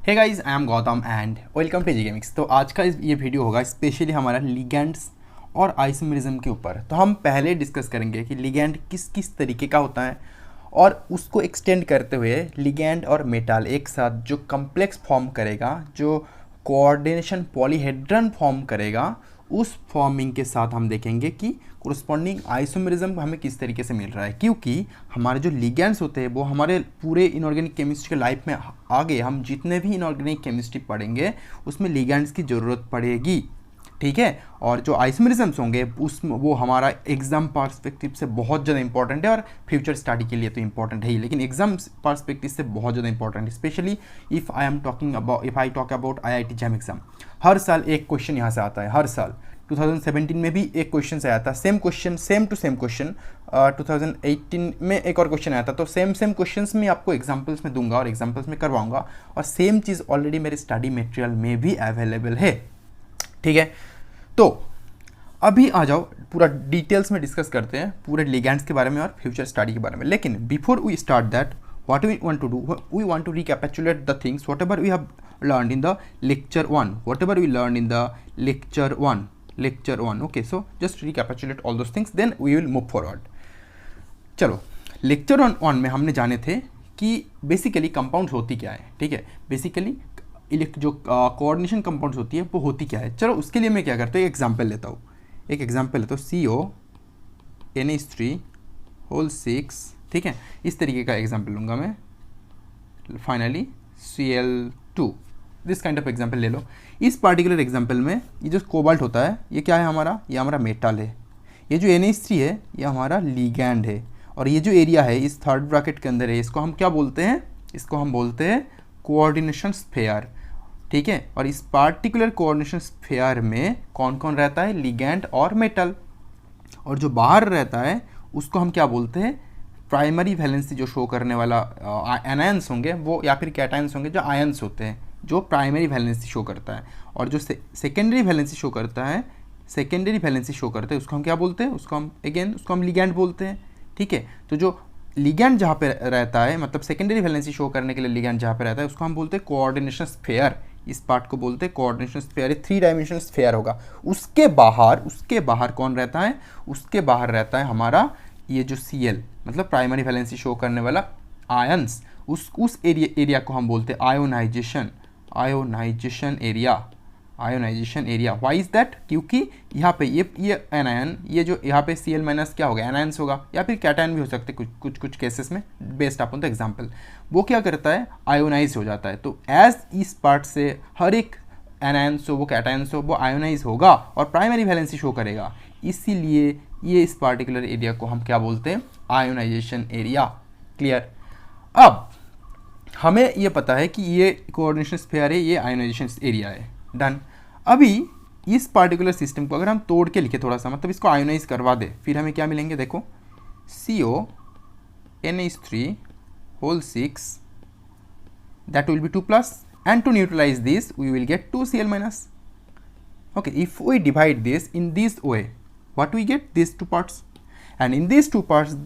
Hey guys, I am Gautam and welcome to GK mix. तो आज का ये वीडियो होगा स्पेशली हमारा लिगेंड्स और आइसोमेरिज्म के ऊपर। तो हम पहले डिस्कस करेंगे कि लिगेंड किस किस तरीके का होता है और उसको एक्सटेंड करते हुए लिगेंड और मेटल एक साथ जो कम्प्लेक्स फॉर्म करेगा, जो कोऑर्डिनेशन पॉलीहेड्रन फॉर्म करेगा, उस फॉर्मिंग के साथ हम देखेंगे कि कोरस्पॉन्डिंग आइसोमेरिज्म हमें किस तरीके से मिल रहा है। क्योंकि हमारे जो लिगेंड्स होते हैं वो हमारे पूरे इनऑर्गेनिक केमिस्ट्री के लाइफ में आगे हम जितने भी इनऑर्गेनिक केमिस्ट्री पढ़ेंगे उसमें लिगेंड्स की ज़रूरत पड़ेगी, ठीक है। और जो आइसोमेरिज्म्स होंगे उसमें वो हमारा एग्जाम पर्सपेक्टिव से बहुत ज़्यादा इंपॉर्टेंट है और फ्यूचर स्टडी के लिए तो इंपॉर्टेंट है ही, लेकिन एग्जाम पर्सपेक्टिव से बहुत ज़्यादा इंपॉर्टेंट है। Specially if I talk about IIT JAM exam, हर साल एक क्वेश्चन यहाँ से आता है। हर साल 2017 में भी एक क्वेश्चन से आया था, same question, same to same question. 2018 में एक और क्वेश्चन आया था। तो सेम क्वेश्चंस में आपको एग्जांपल्स में दूंगा और एग्जांपल्स में करवाऊंगा, और सेम चीज़ ऑलरेडी मेरे स्टडी मटेरियल में भी अवेलेबल है, ठीक है। तो अभी आ जाओ, पूरा डिटेल्स में डिस्कस करते हैं पूरे लिगेंड्स के बारे में और फ्यूचर स्टडी के बारे में। लेकिन before we start that, what we want to do, we want to recapitulate the things whatever we have learned in the lecture 1, whatever we learned in the lecture 1. Okay, so just recapitulate all those things, then we will move forward. चलो, lecture 1 में हमने जाने थे कि basically compounds होती क्या है, ठीक है। बेसिकली जो कोऑर्डिनेशन कंपाउंड्स होती है वो होती क्या है। चलो, उसके लिए मैं क्या करता हूँ, एक एग्जांपल लेता हूँ। CO NH3 6, ठीक है। इस तरीके का एग्जांपल लूँगा मैं। Finally Cl2, this kind of example ले लो। इस पार्टिकुलर एग्जांपल में ये जो कोबाल्ट होता है ये क्या है हमारा, ये हमारा मेटल है। ये जो NH3 है ये हमारा लिगैंड है। और ये जो एरिया है इस थर्ड ब्रैकेट के अंदर है, इसको हम क्या बोलते हैं, इसको हम बोलते हैं कोऑर्डिनेशन स्फीयर, ठीक है। और इस पार्टिकुलर कोऑर्डिनेशन स्फीयर में कौन कौन रहता है, लिगैंड और मेटल। और जो बाहर रहता है उसको हम क्या बोलते हैं, प्राइमरी वैलेंसी जो शो करने वाला एनायंस होंगे वो, या फिर कैटायंस होंगे जो आयंस होते हैं, जो प्राइमरी वैलेंसी शो करता है। और जो सेकेंडरी वैलेंसी शो करता है, उसको हम क्या बोलते हैं, उसको हम लिगैंड बोलते हैं, ठीक है। तो जो लिगैंड जहाँ पे रहता है, मतलब सेकेंडरी वैलेंसी शो करने के लिए लिगैंड जहाँ पे रहता है उसको हम बोलते हैं कोऑर्डिनेशन स्फीयर। इस पार्ट को बोलते हैं कोऑर्डिनेशन स्फीयर। 3 डायमेंशनल स्फीयर होगा। उसके बाहर कौन रहता है, उसके बाहर रहता है हमारा ये जो Cl, मतलब प्राइमरी वैलेंसी शो करने वाला आयंस। उस एरिया को हम बोलते हैं ionization area. Why is that, क्योंकि यहाँ पे ये एनायन, ये जो यहाँ पे Cl माइनस क्या होगा, एनायंस होगा, या फिर कैटायन भी हो सकते हैं कुछ केसेस में, बेस्ड अपॉन द एग्जांपल। वो क्या करता है, आयोनाइज हो जाता है। तो एज इस पार्ट से हर एक एनायंस हो, वो कैटायंस हो, वो आयोनाइज होगा और प्राइमरी वैलेंसी शो करेगा। इसीलिए ये इस पार्टिकुलर एरिया को हम क्या बोलते हैं, आयोनाइजेशन एरिया। क्लियर। अब हमें ये पता है कि ये कोऑर्डिनेशन स्फीयर है, ये आयोनाइजेशन एरिया है। डन। अभी इस पार्टिकुलर सिस्टम को अगर हम तोड़ के लिखे थोड़ा सा, मतलब इसको आयोनाइज करवा दे, फिर हमें क्या मिलेंगे, देखो CONH3 6, that will be 2+, and to neutralize this we will get 2Cl-. Okay, if we divide this in this way, what we get, these two parts, and in these two parts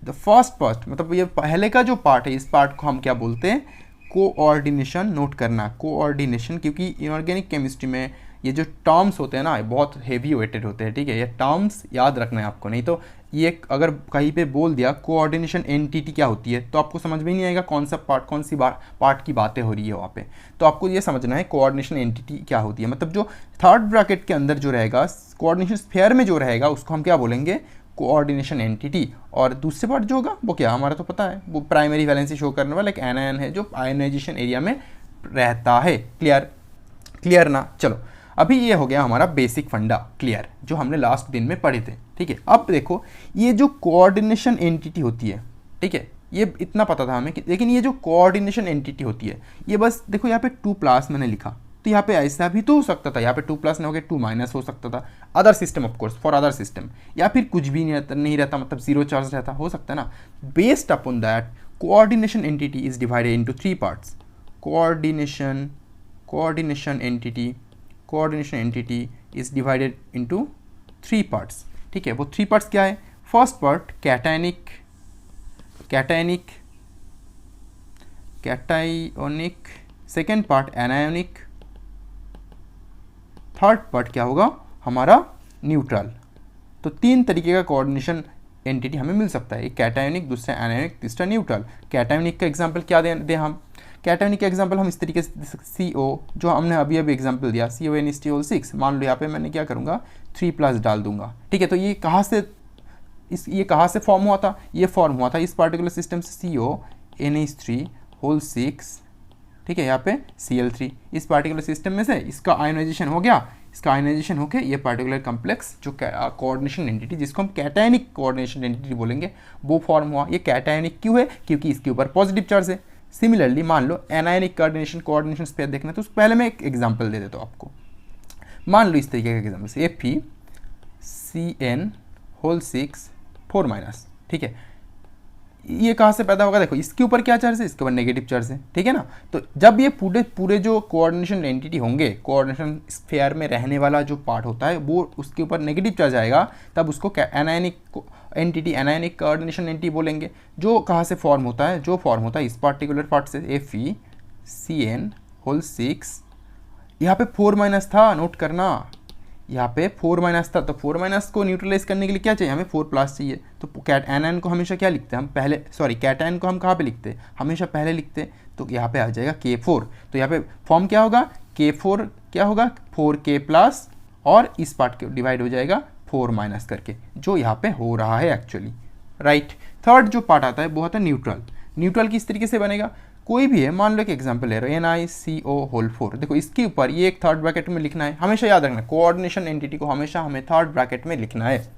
the first part, मतलब ये पहले का जो part है, इस part को हम क्या बोलते हैं, कोऑर्डिनेशन। नोट करना कोऑर्डिनेशन, क्योंकि इनऑर्गेनिक केमिस्ट्री में ये जो टर्म्स होते हैं ना ये बहुत हेवी वेटेड होते हैं, ठीक है। ये टर्म्स याद रखना है आपको, नहीं तो ये अगर कहीं पे बोल दिया कोऑर्डिनेशन एंटिटी क्या होती है तो आपको समझ में नहीं आएगा कौन सा पार्ट, कौन सी पार्ट की बातें हो रही है वहाँ पे। तो आपको ये समझना है कोऑर्डिनेशन एंटिटी क्या होती है। मतलब जो थर्ड ब्रैकेट के अंदर जो रहेगा, कोऑर्डिनेशन स्फीयर में जो रहेगा, उसको हम क्या बोलेंगे, कोऑर्डिनेशन एंटिटी। और दूसरे पार्ट जो होगा वो क्या, हमारा तो पता है, वो प्राइमरी वैलेंसी शो करने वाला एक एनायन है जो आयोनाइजेशन एरिया में रहता है। क्लियर ना। चलो, अभी ये हो गया हमारा बेसिक फंडा क्लियर, जो हमने लास्ट दिन में पढ़े थे, ठीक है। अब देखो, ये जो कोऑर्डिनेशन एंटिटी होती है, ठीक है, ये इतना पता था हमें, लेकिन ये जो कोऑर्डिनेशन एंटिटी होती है, ये बस देखो यहाँ पे 2+ मैंने लिखा, तो यहाँ पे ऐसा भी तो हो सकता था, यहाँ पे 2+ नहीं हो गया 2- हो सकता था। Other system of course, for other system, या फिर कुछ भी नहीं रहता, मतलब 0 चार्ज रहता, हो सकता है ना। Based upon that coordination entity is divided into 3 parts. Coordination entity is divided into 3 parts, ठीक है। वो 3 पार्ट्स क्या है, first part cationic cationic second part anionic, third part क्या होगा हमारा न्यूट्रल। तो 3 तरीके का कोऑर्डिनेशन एंटिटी हमें मिल सकता है, एक कैटायोनिक, दूसरा एनायोनिक, तीसरा न्यूट्रल। कैटायोनिक का एग्जांपल क्या दें हम? कैटायोनिक का एग्जांपल हम इस तरीके से CO, जो हमने अभी एग्जांपल दिया, CONHT6, मान लो यहाँ पे मैंने क्या करूँगा 3+ डाल दूंगा, ठीक है। तो ये कहाँ से फॉर्म हुआ था? ये फॉर्म हुआ था इस पार्टिकुलर सिस्टम से CONH3 6, ठीक है, यहाँ पे Cl3, इस पार्टिकुलर सिस्टम में से इसका आयोनाइजेशन हो गया, इसका आयोनाइजेशन होकर ये पार्टिकुलर कॉम्प्लेक्स जो कोऑर्डिनेशन एंटिटी, जिसको हम कैटायनिक कोऑर्डिनेशन एंटिटी बोलेंगे, वो फॉर्म हुआ। ये कैटायनिक क्यों है? क्योंकि इसके ऊपर पॉजिटिव चार्ज है। सिमिलरली मान लो एनायनिक कोऑर्डिनेशन स्पेयर देखना है, तो पहले मैं एक एग्जांपल दे देता हूँ आपको। मान लो इस तरीके का एग्जाम्पल से FeCN6 4-, ठीक है। ये कहाँ से पैदा होगा? देखो इसके ऊपर क्या चार्ज है, इसके ऊपर नेगेटिव चार्ज है, ठीक है ना। तो जब ये पूरे जो कोऑर्डिनेशन एंटिटी होंगे, कोऑर्डिनेशन स्फीयर में रहने वाला जो पार्ट होता है वो उसके ऊपर नेगेटिव चार्ज आएगा, तब उसको anionic entity, anionic coordination entity बोलेंगे। जो कहाँ से फॉर्म होता है? जो फॉर्म होता है इस पार्टिकुलर पार्ट से, FeCN6, यहाँ पे 4- था, नोट करना, यहाँ पे 4- था। तो 4- को न्यूट्रलाइज करने के लिए क्या चाहिए? हमें 4+ चाहिए। तो कैटायन को हमेशा क्या लिखते हैं हम? पहले, सॉरी, कैटायन को हम कहाँ पे लिखते हैं? हमेशा पहले लिखते हैं। तो यहाँ पे आ जाएगा K4। तो यहाँ पे फॉर्म क्या होगा? K4 क्या होगा? 4K+, और इस पार्ट के डिवाइड हो जाएगा 4- करके, जो यहाँ पे हो रहा है एक्चुअली, राइट। थर्ड जो पार्ट आता है वो आता है न्यूट्रल। न्यूट्रल किस तरीके से बनेगा? कोई भी है, मान लो एक एग्जांपल ले रहे हो, NiCO4। देखो इसके ऊपर ये एक थर्ड ब्रैकेट में लिखना है, हमेशा याद रखना, कोऑर्डिनेशन एंटिटी को हमेशा हमें थर्ड ब्रैकेट में लिखना है।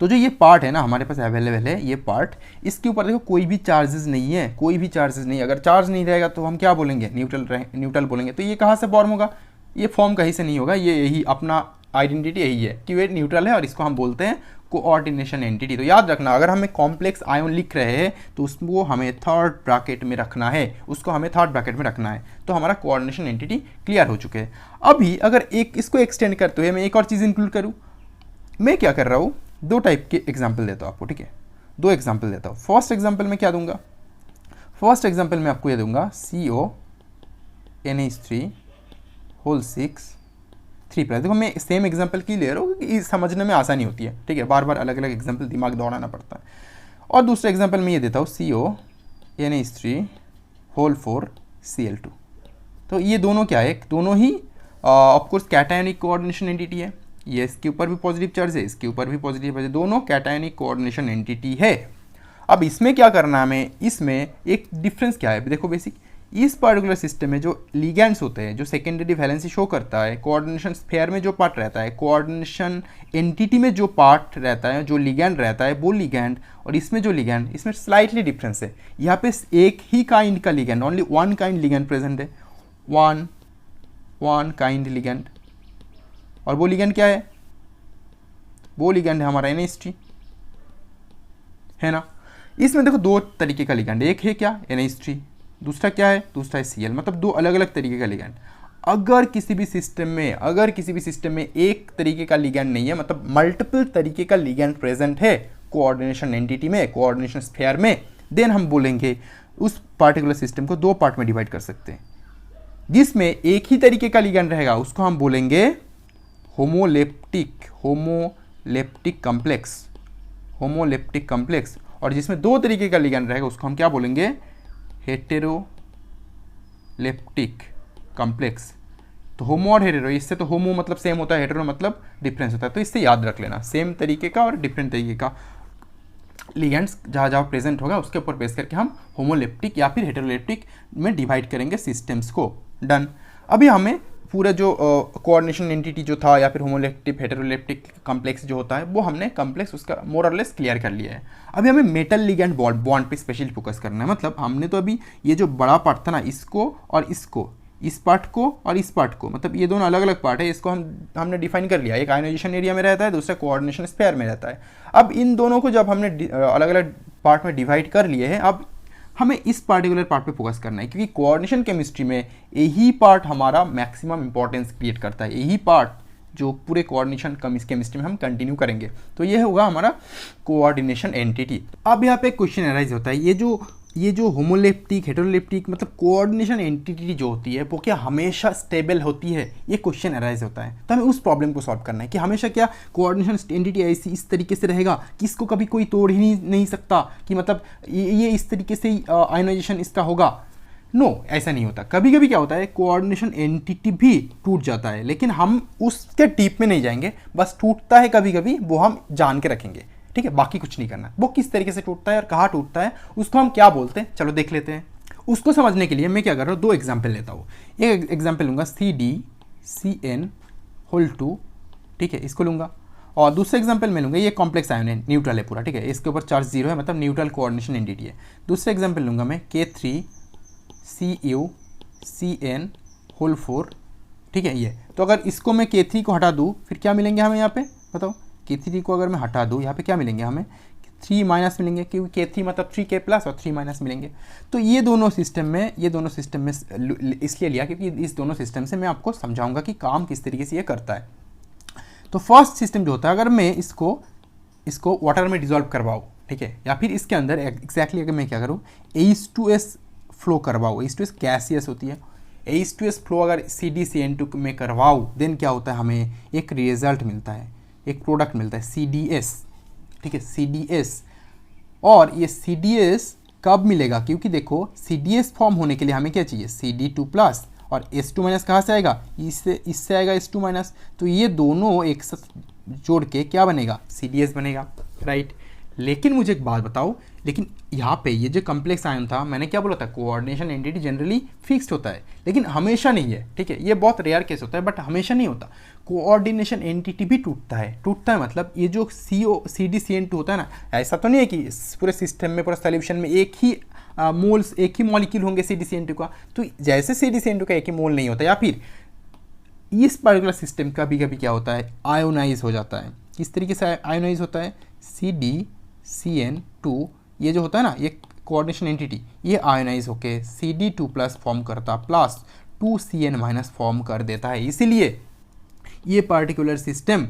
तो जो ये पार्ट है ना हमारे पास अवेलेबल है, ये पार्ट, इसके ऊपर देखो कोई भी चार्जेस नहीं है, कोई भी चार्जेस नहीं। अगर चार्ज नहीं रहेगा तो हम क्या बोलेंगे? न्यूट्रल बोलेंगे। तो ये कहाँ से फॉर्म होगा? ये फॉर्म कहीं से नहीं होगा, ये यही अपना आइडेंटिटी यही है कि ये न्यूट्रल है, और इसको हम बोलते हैं कोऑर्डिनेशन एंटिटी। तो याद रखना, अगर हमें कॉम्प्लेक्स आयन लिख रहे हैं तो उसको हमें थर्ड ब्रैकेट में रखना है, उसको हमें थर्ड ब्रैकेट में रखना है। तो हमारा कोऑर्डिनेशन एंटिटी क्लियर हो चुके हैं। अभी अगर इसको एक्सटेंड करते हुए मैं एक और चीज़ इंक्लूड करूँ, मैं क्या कर रहा हूँ, 2 टाइप के एग्जाम्पल देता हूँ आपको, ठीक है। 2 एग्जाम्पल देता हूँ। फर्स्ट एग्जाम्पल में क्या दूंगा? फर्स्ट एग्जाम्पल में आपको ये दूंगा CONH3 6 3+। देखो मैं सेम एग्जाम्पल की ले रहा हूँ क्योंकि समझने में आसानी होती है, ठीक है, बार बार अलग अलग एग्जाम्पल दिमाग दौड़ाना पड़ता है। और दूसरा एग्जाम्पल मैं ये देता हूँ CONH3 4Cl2। तो ये दोनों क्या है? दोनों ही ऑफकोर्स कैटायनिक कोऑर्डिनेशन एंटिटी है। ये इसके ऊपर भी पॉजिटिव चार्ज है, इसके ऊपर भी पॉजिटिव चार्ज है, दोनों कैटायनिक कोऑर्डिनेशन एंटिटी है। अब इसमें क्या करना है हमें? इसमें एक डिफरेंस क्या है? देखो बेसिक, इस पार्टिकुलर सिस्टम में जो लिगैंड्स होते हैं, जो सेकेंडरी वैलेंसी शो करता है, कोऑर्डिनेशन स्फीयर में जो पार्ट रहता है, कोऑर्डिनेशन एंटिटी में जो पार्ट रहता है, जो लिगैंड रहता है, वो लिगैंड, और इसमें जो लिगैंड, इसमें स्लाइटली डिफरेंस है। यहाँ पे एक ही काइंड का ligand, only one kind ligand present है, वन काइंड लिगैंड। और वो लिगैंड क्या है? वो लिगैंड है हमारा NH3, है ना। इसमें देखो 2 तरीके का लिगैंड, एक है क्या? NH3, दूसरा क्या है? दूसरा है Cl, मतलब 2 अलग अलग तरीके का लिगैंड। अगर किसी भी सिस्टम में एक तरीके का लिगैंड नहीं है, मतलब मल्टीपल तरीके का लिगैंड प्रेजेंट है कोऑर्डिनेशन एंटिटी में, कोऑर्डिनेशन स्फीयर में, देन हम बोलेंगे उस पार्टिकुलर सिस्टम को 2 पार्ट में डिवाइड कर सकते हैं। जिसमें एक ही तरीके का लिगैंड रहेगा उसको हम बोलेंगे होमोलेप्टिक कॉम्प्लेक्स, और जिसमें 2 तरीके का लिगैंड रहेगा उसको हम क्या बोलेंगे? Heteroleptic complex. तो होमो और हेटेरो, इससे तो होमो मतलब सेम होता है, हेटेरो मतलब डिफरेंस होता है। तो इससे याद रख लेना, सेम तरीके का और डिफरेंट तरीके का लिगैंड्स जहाँ प्रेजेंट होगा उसके ऊपर बेस करके हम होमोलेप्टिक या फिर हेटेरोलेप्टिक में डिवाइड करेंगे सिस्टम्स को। डन। अभी हमें पूरा जो कोऑर्डिनेशन एंटिटी जो था, या फिर होमोलेप्टिक हेटेरोलेप्टिक कॉम्प्लेक्स जो होता है, वो हमने कॉम्प्लेक्स उसका मोर और लेस क्लियर कर लिया है। अभी हमें मेटल लिगैंड बॉन्ड पे स्पेशली फोकस करना है। मतलब हमने तो अभी ये जो बड़ा पार्ट था ना, इसको और इसको, इस पार्ट को और इस पार्ट को, मतलब ये दोनों अलग अलग पार्ट है, इसको हमने डिफाइन कर लिया। एक आयोनाइजेशन एरिया में रहता है, दूसरा कोऑर्डिनेशन स्फीयर में रहता है। अब इन दोनों को जब हमने अलग अलग पार्ट में डिवाइड कर लिए हैं, अब हमें इस पार्टिकुलर पार्ट पे फोकस करना है, क्योंकि कोऑर्डिनेशन केमिस्ट्री में यही पार्ट हमारा मैक्सिमम इंपॉर्टेंस क्रिएट करता है। यही पार्ट जो पूरे कोऑर्डिनेशन केमिस्ट्री में हम कंटिन्यू करेंगे। तो ये होगा हमारा कोऑर्डिनेशन एंटिटी। अब यहाँ पे क्वेश्चन अराइज होता है, ये जो ये जो होमोलेप्टिक हेटेरोलेप्टिक मतलब कोऑर्डिनेशन एंटिटी जो होती है वो क्या हमेशा स्टेबल होती है, ये क्वेश्चन अराइज होता है। तो हमें उस प्रॉब्लम को सॉल्व करना है कि हमेशा क्या कोऑर्डिनेशन एंटिटी ऐसी इस तरीके से रहेगा कि इसको कभी कोई तोड़ ही नहीं सकता, कि मतलब ये इस तरीके से आयोनाइजेशन इसका होगा। नो ऐसा नहीं होता। कभी कभी क्या होता है कोऑर्डिनेशन एंटिटी भी टूट जाता है, लेकिन हम उसके डीप में नहीं जाएंगे, बस टूटता है कभी कभी, वो हम जान के रखेंगे, ठीक है, बाकी कुछ नहीं करना। वो किस तरीके से टूटता है और कहाँ टूटता है उसको हम क्या बोलते हैं, चलो देख लेते हैं। उसको समझने के लिए मैं क्या कर रहा हूँ, दो एग्जाम्पल लेता हूँ। एक एग्जाम्पल लूँगा CdCN2, ठीक है, इसको लूँगा। और दूसरा एग्जाम्पल मैं लूँगा, ये कॉम्प्लेक्स आयन है, न्यूट्रल है पूरा, ठीक है, इसके ऊपर चार्ज 0 है, मतलब न्यूट्रल कोऑर्डिनेशन एंटिटी है। दूसरा एग्जाम्पल लूँगा मैं K3CuCN4, ठीक है ये। तो अगर इसको मैं K3 को हटा दूँ फिर क्या मिलेंगे हमें यहाँ पे, बताओ। K3 को अगर मैं हटा दूँ यहाँ पे क्या मिलेंगे हमें, 3 माइनस मिलेंगे, क्योंकि K3 मतलब 3K प्लस और 3 माइनस मिलेंगे। तो ये दोनों सिस्टम में इसलिए लिया क्योंकि इस दोनों सिस्टम से मैं आपको समझाऊंगा कि काम किस तरीके से ये करता है। तो फर्स्ट सिस्टम जो होता है, अगर मैं इसको वाटर में डिजोल्व करवाऊँ, ठीक है, या फिर इसके अंदर एग्जैक्टली अगर मैं क्या करूँ, H2S फ्लो करवाऊँ, H2S गैसियस होती है, H2S फ्लो अगर CdCN2 में करवाऊँ देन क्या होता है, हमें एक रिजल्ट मिलता है, एक प्रोडक्ट मिलता है CDS, ठीक है, CDS। और ये CDS कब मिलेगा, क्योंकि देखो CDS फॉर्म होने के लिए हमें क्या चाहिए, CD2 प्लस, और S2 माइनस कहाँ से आएगा, इससे आएगा S2 माइनस। तो ये दोनों एक साथ जोड़ के क्या बनेगा, CDS बनेगा, राइट। लेकिन मुझे एक बात बताओ, लेकिन यहाँ पे ये जो कॉम्प्लेक्स आयन था, मैंने क्या बोला था, कोऑर्डिनेशन एंटिटी जनरली फिक्स्ड होता है, लेकिन हमेशा नहीं है, ठीक है, ये बहुत रेयर केस होता है बट हमेशा नहीं होता। कोऑर्डिनेशन एंटिटी भी टूटता है मतलब ये जो CdCN2 होता है ना, ऐसा तो नहीं है कि पूरे सिस्टम में, पूरे सोल्यूशन में एक ही मोल्स, एक ही मॉलिक्यूल होंगे CdCN2 का। तो जैसे CdCN2 का एक ही मोल नहीं होता, या फिर इस पर्टिकुलर सिस्टम का कभी क्या होता है, आयोनाइज हो जाता है। किस तरीके से आयोनाइज होता है, CdCN2 ये जो होता है ना, ये कोऑर्डिनेशन एंटिटी, ये आयोनाइज होके CD2 प्लस फॉर्म करता, प्लस 2CN माइनस फॉर्म कर देता है। इसीलिए ये पार्टिकुलर सिस्टम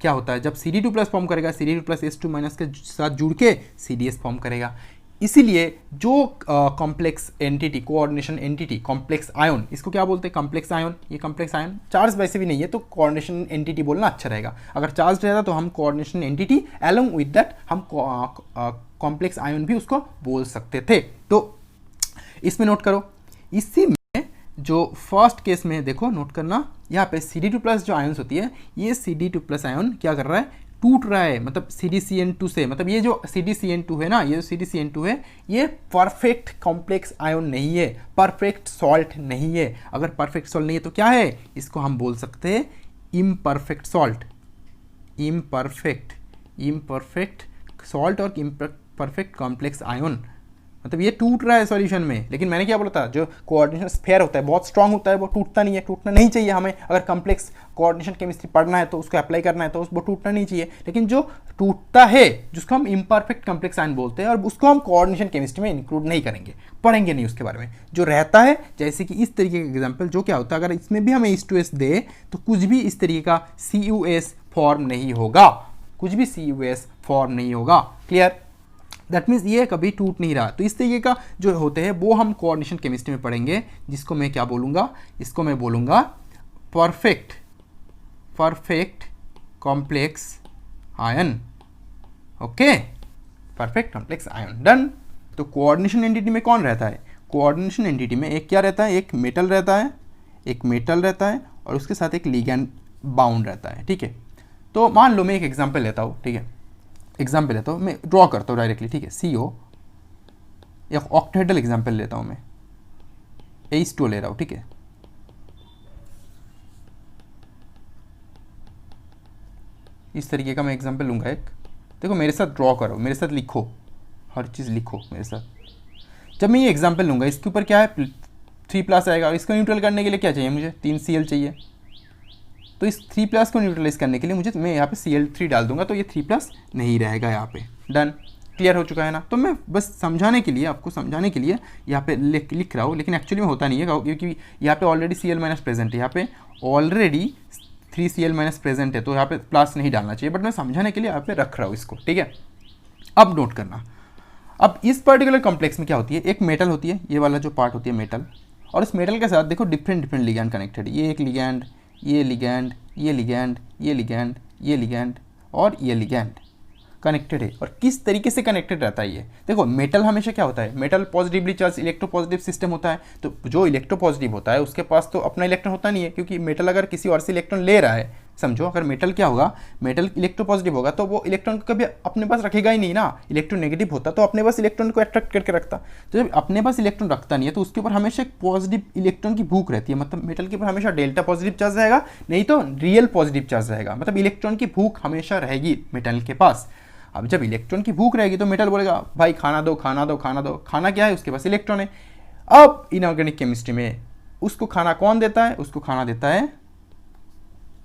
क्या होता है, जब CD2 प्लस फॉर्म करेगा, CD2 प्लस S2 माइनस के साथ जुड़ के CDS फॉर्म करेगा। इसीलिए जो complex entity, coordination entity, complex ion, इसको क्या बोलते हैं, कॉम्प्लेक्स आयन। ये कॉम्प्लेक्स आयन चार्ज वैसे भी नहीं है तो कोऑर्डिनेशन एंटिटी बोलना अच्छा रहेगा। अगर चार्ज रहता तो हम coordination entity along with that हम कॉम्प्लेक्स आयन भी उसको बोल सकते थे। तो इसमें नोट करो, इसी में जो फर्स्ट केस में देखो, नोट करना, यहाँ पे CD2 प्लस जो आयन्स होती है, ये CD2 प्लस आयन क्या कर रहा है, टूट रहा है, मतलब CdCN2 से, मतलब ये जो CdCN2 है ना, ये जो CdCN2 है, ये परफेक्ट कॉम्प्लेक्स आयन नहीं है, परफेक्ट सॉल्ट नहीं है। अगर परफेक्ट सॉल्ट नहीं है तो क्या है, इसको हम बोल सकते हैं इम्परफेक्ट सॉल्ट, इम्परफेक्ट सॉल्ट और इम्परफेक्ट कॉम्प्लेक्स आयन। मतलब ये टूट रहा है सॉल्यूशन में, लेकिन मैंने क्या बोला था, जो कोऑर्डिनेशन स्फीयर होता है बहुत स्ट्रांग होता है, वो टूटता नहीं है, टूटना नहीं चाहिए हमें। अगर कॉम्प्लेक्स कोऑर्डिनेशन केमिस्ट्री पढ़ना है तो उसको अप्लाई करना है तो वो टूटना नहीं चाहिए। लेकिन जो टूटता है, जिसको हम इम्परफेक्ट कॉम्प्लेक्स आयन बोलते हैं, और उसको हम कोऑर्डिनेशन केमिस्ट्री में इंक्लूड नहीं करेंगे, पढ़ेंगे नहीं उसके बारे में। जो रहता है, जैसे कि इस तरीके का एग्जाम्पल, जो क्या होता है, अगर इसमें भी हमें H2S दे तो कुछ भी इस तरीके का CuS फॉर्म नहीं होगा, कुछ भी CuS फॉर्म नहीं होगा। क्लियर, दैट मीन्स ये कभी टूट नहीं रहा। तो इस तरीके का जो होते हैं वो हम कोऑर्डिनेशन केमिस्ट्री में पढ़ेंगे, जिसको मैं क्या बोलूँगा, इसको मैं बोलूँगा perfect complex ion. Okay, perfect complex ion, done. तो कोऑर्डिनेशन एंटिटी में कौन रहता है, कोऑर्डिनेशन एंटिटी में एक क्या रहता है, एक मेटल रहता है, और उसके साथ एक लिगैंड बाउंड रहता है, ठीक है। तो मान लो मैं एक एग्जाम्पल लेता हूँ, ठीक है, एग्जाम्पल लेता हूँ, मैं ड्रॉ करता हूँ डायरेक्टली, ठीक है, CO, एक ऑक्टेहेड्रल एग्जाम्पल लेता हूँ मैं, H2 ले रहा हूँ, ठीक है। इस तरीके का मैं एग्जाम्पल लूँगा एक, देखो मेरे साथ ड्रॉ करो, मेरे साथ लिखो, हर चीज़ लिखो मेरे साथ। जब मैं ये एग्जाम्पल लूँगा, इसके ऊपर क्या है, 3+ आएगा, और इसको न्यूट्रल करने के लिए क्या चाहिए मुझे, 3Cl चाहिए। तो इस 3+ को न्यूट्रलाइज करने के लिए मैं यहाँ पे Cl3 डाल दूंगा, तो ये 3+ नहीं रहेगा यहाँ पे। डन, क्लियर हो चुका है ना। तो मैं बस समझाने के लिए, आपको समझाने के लिए यहाँ पे लिख रहा हूँ, लेकिन एक्चुअली में होता नहीं है, क्योंकि यहाँ पे ऑलरेडी Cl- प्रेजेंट है, यहाँ पे ऑलरेडी 3Cl- प्रेजेंट है, तो यहाँ पे प्लस नहीं डालना चाहिए, बट मैं समझाने के लिए यहाँ पे रख रहा हूँ इसको, ठीक है। अब नोट करना, अब इस पर्टिकुलर कॉम्प्लेक्स में क्या होती है, एक मेटल होती है, ये वाला जो पार्ट होती है मेटल, और इस मेटल के साथ देखो डिफरेंट डिफरेंट लिगैंड कनेक्टेड, ये एक लिगैंड, ये लिगैंड, ये लिगैंड, ये लिगैंड, ये लिगैंड और ये लिगैंड कनेक्टेड है। और किस तरीके से कनेक्टेड रहता है ये देखो, मेटल हमेशा क्या होता है, metal positively charge electropositive system होता है, तो जो इलेक्ट्रोपॉजिटिव होता है उसके पास तो अपना इलेक्ट्रॉन होता नहीं है, क्योंकि मेटल अगर किसी और से इलेक्ट्रॉन ले रहा है, समझो अगर मेटल क्या होगा, मेटल इलेक्ट्रोपॉजिटिव होगा तो वो इलेक्ट्रॉन को कभी अपने पास रखेगा ही नहीं ना, इलेक्ट्रोनेगेटिव होता तो अपने पास इलेक्ट्रॉन को अट्रैक्ट करके रखता। तो जब अपने पास इलेक्ट्रॉन रखता नहीं है तो उसके ऊपर हमेशा एक पॉजिटिव इलेक्ट्रॉन की भूख रहती है, मतलब मेटल के ऊपर हमेशा डेल्टा पॉजिटिव चार्ज रहेगा, नहीं तो रियल पॉजिटिव चार्ज रहेगा, मतलब इलेक्ट्रॉन की भूख हमेशा रहेगी मेटल के पास। अब जब इलेक्ट्रॉन की भूख रहेगी तो मेटल बोलेगा भाई खाना दो, खाना दो, खाना दो, खाना क्या है, उसके पास इलेक्ट्रॉन है। अब इनऑर्गेनिक केमिस्ट्री में उसको खाना कौन देता है, उसको खाना देता है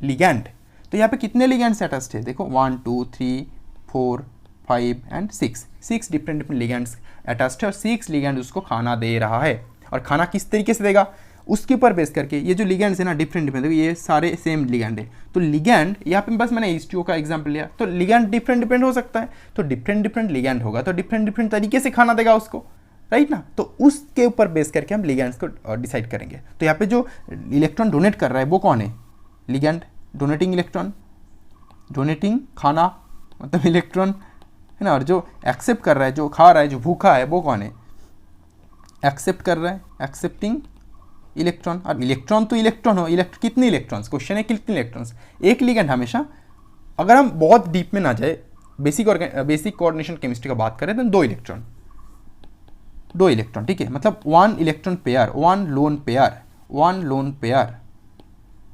लिगैंड। तो यहाँ पे कितने लिगैंड्स अटैच्ड है, देखो 1 2 3 4 5 and 6 different different ligands attached है, और 6 लिगैंड उसको खाना दे रहा है। और खाना किस तरीके से देगा, उसके ऊपर बेस करके ये जो लिगैंड्स है ना डिफरेंट डिफरेंट, देखो ये सारे सेम लिगैंड है, तो लिगैंड यहाँ पे बस मैंने H2O का एग्जांपल लिया, तो लिगैंड डिफरेंट डिफरेंट हो सकता है, तो डिफरेंट डिफरेंट लिगैंड होगा तो डिफरेंट डिफरेंट तरीके से खाना देगा उसको, राइट ना। तो उसके ऊपर बेस करके हम लिगैंड्स को डिसाइड करेंगे। तो यहाँ पे जो इलेक्ट्रॉन डोनेट कर रहा है वो कौन है, लिगैंड, डोनेटिंग इलेक्ट्रॉन, डोनेटिंग खाना मतलब इलेक्ट्रॉन है ना, और जो एक्सेप्ट कर रहा है, जो खा रहा है, जो भूखा है वो कौन है, एक्सेप्ट कर रहा है, एक्सेप्टिंग इलेक्ट्रॉन। अब इलेक्ट्रॉन तो इलेक्ट्रॉन हो, कितने इलेक्ट्रॉन्स, क्वेश्चन है कितने इलेक्ट्रॉन्स, एक लिगैंड हमेशा, अगर हम बहुत डीप में ना जाए, बेसिक कोऑर्डिनेशन केमिस्ट्री का बात करें तो दो इलेक्ट्रॉन, ठीक है, मतलब 1 इलेक्ट्रॉन पेयर, 1 लोन पेयर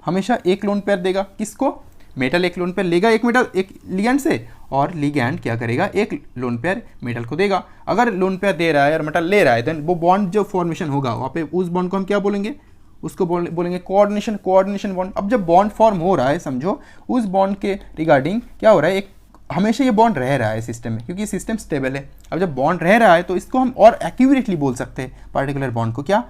हमेशा एक लोन पेयर देगा, किसको, मेटल एक लोन पेयर लेगा, एक लिगैंड से, और लिगैंड क्या करेगा, एक लोन पेयर मेटल को देगा। अगर लोन पेयर दे रहा है और मेटल ले रहा है, देन वो बॉन्ड जो फॉर्मेशन होगा वहाँ पे उस बॉन्ड को हम क्या बोलेंगे, उसको बोलेंगे कोऑर्डिनेशन बॉन्ड। अब जब बॉन्ड फॉर्म हो रहा है, समझो उस बॉन्ड के रिगार्डिंग क्या हो रहा है, एक हमेशा ये बॉन्ड रह रहा है सिस्टम में, क्योंकि सिस्टम स्टेबल है। अब जब बॉन्ड रह रहा है तो इसको हम और एक्यूरेटली बोल सकते हैं पर्टिकुलर बॉन्ड को, क्या,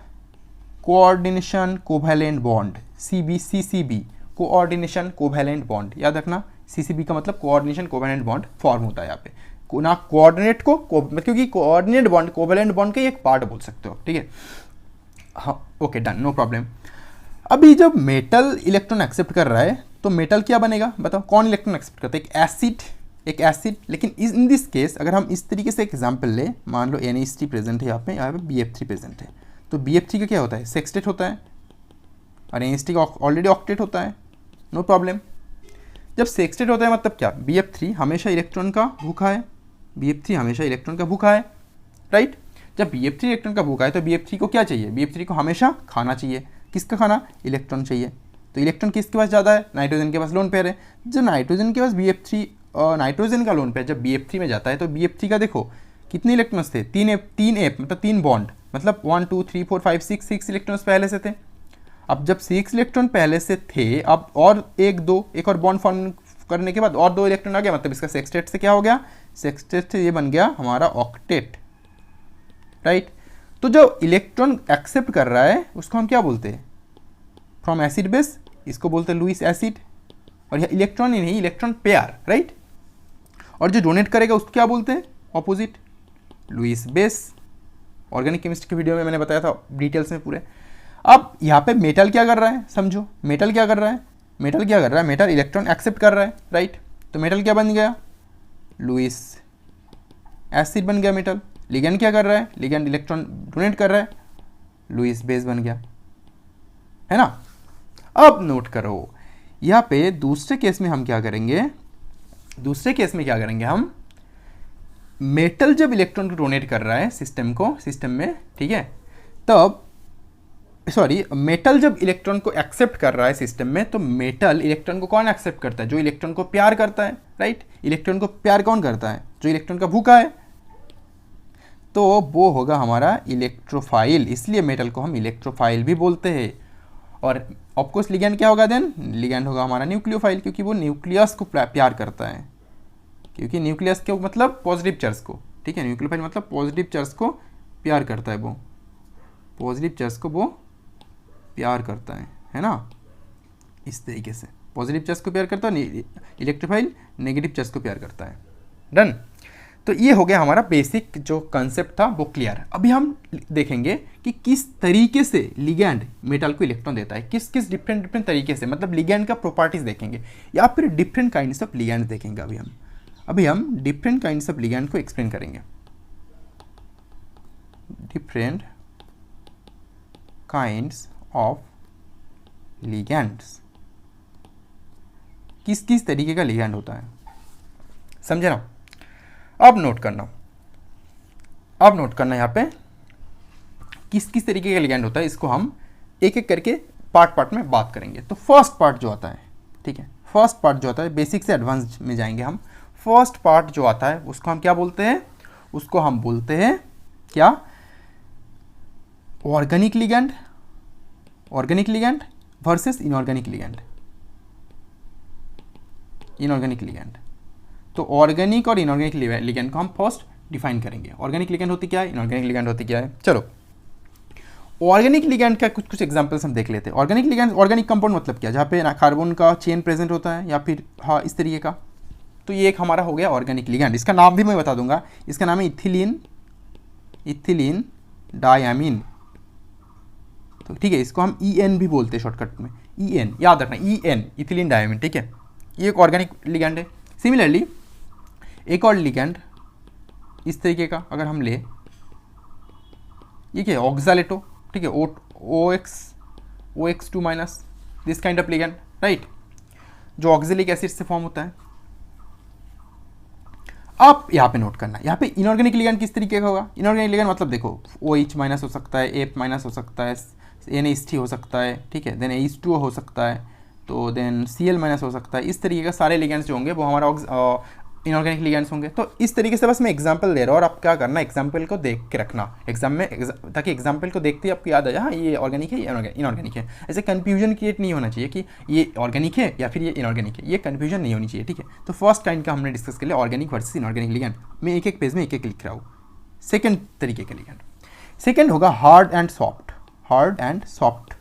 coordination covalent bond, CCB, coordination covalent bond, याद रखना CCB का मतलब कोऑर्डिनेशन कोवैलेंट बॉन्ड फॉर्म होता है यहाँ पे ना, कोऑर्डिनेट को क्योंकि कोऑर्डिनेट बॉन्ड कोवैलेंट बॉन्ड का एक पार्ट बोल सकते हो, ठीक है, हाँ ओके डन, नो प्रॉब्लम। अभी जब मेटल इलेक्ट्रॉन एक्सेप्ट कर रहा है तो मेटल क्या बनेगा, बताओ कौन इलेक्ट्रॉन एक्सेप्ट करता है, एक एसिड। लेकिन इन दिस केस अगर हम इस तरीके से एग्जाम्पल ले, मान लो NH3 प्रेजेंट है यहाँ पे BF3 प्रेजेंट है, तो BF3 का क्या होता है, सेक्सटेट होता है, और NH3 का ऑलरेडी ऑक्टेट होता है, नो प्रॉब्लम। जब सेक्सटेट होता है मतलब क्या, BF3 हमेशा इलेक्ट्रॉन का भूखा है, BF3 हमेशा इलेक्ट्रॉन का भूखा है, राइट। जब BF3 इलेक्ट्रॉन का भूखा है तो BF3 को क्या चाहिए, BF3 को हमेशा खाना चाहिए, किसका खाना, इलेक्ट्रॉन चाहिए। तो इलेक्ट्रॉन किसके पास ज़्यादा है, नाइट्रोजन के पास लोन पेयर है। जब नाइट्रोजन के पास BF3 नाइट्रोजन का लोन पेयर जब BF3 में जाता है तो BF3 का देखो कितने इलेक्ट्रॉन्स थे, 3 मतलब 3 बॉन्ड, मतलब 1 2 3 4 5 6 इलेक्ट्रॉन्स पहले से थे। अब जब 6 इलेक्ट्रॉन पहले से थे, अब और एक और बॉन्ड फॉर्म करने के बाद और 2 इलेक्ट्रॉन आ गया, मतलब इसका सेक्सटेट से क्या हो गया, सेक्सटेट से ये बन गया हमारा ऑक्टेट, राइट। तो जो इलेक्ट्रॉन एक्सेप्ट कर रहा है उसको हम क्या बोलते हैं, फ्रॉम एसिड बेस, इसको बोलते हैं लुईस एसिड, और यह इलेक्ट्रॉन ही नहीं, इलेक्ट्रॉन पेयर, राइट। और जो डोनेट करेगा उसको क्या बोलते हैं, opposite, Lewis base. Organic chemistry के वीडियो में मैंने बताया था डिटेल्स में पूरे। अब यहाँ पे मेटल क्या कर रहा है, समझो मेटल क्या कर रहा है, मेटल इलेक्ट्रॉन एक्सेप्ट कर रहा है, राइट। तो मेटल क्या बन गया, लुईस एसिड बन गया मेटल। लिगैंड क्या कर रहा है, लिगैंड इलेक्ट्रॉन डोनेट कर रहा है, लुईस बेस बन गया, है ना। अब नोट करो यहाँ पे दूसरे केस में हम क्या करेंगे, हम मेटल जब इलेक्ट्रॉन को डोनेट कर रहा है सिस्टम में, ठीक है, तब मेटल जब इलेक्ट्रॉन को एक्सेप्ट कर रहा है सिस्टम में, तो मेटल इलेक्ट्रॉन को कौन एक्सेप्ट करता है, जो इलेक्ट्रॉन को प्यार करता है, राइट। इलेक्ट्रॉन को प्यार कौन करता है, जो इलेक्ट्रॉन का भूखा है, तो वो होगा हमारा इलेक्ट्रोफाइल, इसलिए मेटल को हम इलेक्ट्रोफाइल भी बोलते हैं। और ऑफकोर्स लिगैंड क्या होगा, देन लिगैंड होगा हमारा न्यूक्लियोफाइल, क्योंकि वो न्यूक्लियस को प्यार करता है, क्योंकि न्यूक्लियस के मतलब पॉजिटिव चार्ज को, ठीक है, न्यूक्लियोफाइल मतलब पॉजिटिव चार्ज को प्यार करता है, वो पॉजिटिव चार्ज को वो प्यार करता है ना, इस तरीके से पॉजिटिव चार्ज को प्यार करता है, इलेक्ट्रोफाइल नेगेटिव चार्ज को प्यार करता है, डन। तो ये हो गया हमारा बेसिक जो कंसेप्ट था वो क्लियर। अभी हम देखेंगे कि किस तरीके से लिगैंड मेटल को इलेक्ट्रॉन देता है, किस किस डिफरेंट तरीके से, मतलब लिगैंड का प्रॉपर्टीज देखेंगे या फिर डिफरेंट काइंड्स ऑफ लिगैंड देखेंगे। अभी हम डिफरेंट काइंड्स ऑफ लिगैंड को एक्सप्लेन करेंगे। डिफरेंट काइंड्स ऑफ लिगैंड्स, किस किस तरीके का लिगैंड होता है, समझे ना। अब नोट करना यहाँ पे किस किस तरीके का लिगैंड होता है, इसको हम एक एक करके पार्ट में बात करेंगे। तो फर्स्ट पार्ट जो आता है, ठीक है, फर्स्ट पार्ट जो आता है, बेसिक से एडवांस में जाएंगे हम। फर्स्ट पार्ट जो आता है उसको हम क्या बोलते हैं, उसको हम बोलते हैं क्या, organic ligand versus inorganic ligand. तो ऑर्गेनिक और इनऑर्गेनिक लिगैंड को हम फर्स्ट डिफाइन करेंगे। ऑर्गेनिक लिगैंड होती क्या है, इनऑर्गेनिक लिगैंड होती क्या है। चलो ऑर्गेनिक लिगैंड का कुछ एग्जांपल्स हम देख लेते हैं। ऑर्गेनिक लिगैंड, ऑर्गेनिक कंपाउंड मतलब क्या, जहाँ पे ना कार्बन का चेन प्रेजेंट होता है या फिर हाँ इस तरीके का, तो ये एक हमारा हो गया ऑर्गेनिक लिगैंड। इसका नाम भी मैं बता दूंगा, इसका नाम है इथिलीन डायमीन। तो ठीक है, इसको हम EN भी बोलते हैं शॉर्टकट में, EN याद रखना, EN इथिलीन डायमीन, ठीक है। ये एक ऑर्गेनिक लिगैंड है। सिमिलरली एक और लिगैंड इस तरीके का अगर हम ले, ये क्या है, ऑक्सालेटो, ठीक है, OX2 minus, this kind of ligand, right, जो ऑक्जेलिक एसिड से फॉर्म होता है। आप यहाँ पे नोट करना, यहाँ पे इनऑर्गेनिक लिगैंड किस तरीके का होगा। इनऑर्गेनिक लिगैंड मतलब देखो, OH माइनस हो सकता है, F माइनस हो सकता है, NH3 हो सकता है, ठीक है, देन H2O हो सकता है, तो देन Cl माइनस हो सकता है। इस तरीके का सारे लिगैंड्स जो होंगे वो हमारा इनऑर्गेनिक लिगैंड्स होंगे। तो इस तरीके से बस मैं एग्जांपल दे रहा हूँ और आप क्या करना, एग्जांपल को देख के रखना एग्जाम में, ताकि एग्जांपल को देखते ही आपको याद आ जाए हाँ ये ऑर्गेनिक है, ये इनऑर्गेनिक है। ऐसे कन्फ्यूजन क्रिएट नहीं होना चाहिए कि ये ऑर्गेनिक है या फिर ये इनऑर्गेनिक है, ये कन्फ्यूजन नहीं होनी चाहिए, ठीक है। तो फर्स्ट काइंड का हमने डिस्कस कर लिया, ऑर्गेनिक वर्सेस इनऑर्गेनिक लिगैंड। मैं एक एक पेज में एक एक लिख रहा हूँ। सेकेंड तरीके का लिगैंड, सेकेंड होगा हार्ड एंड सॉफ्ट,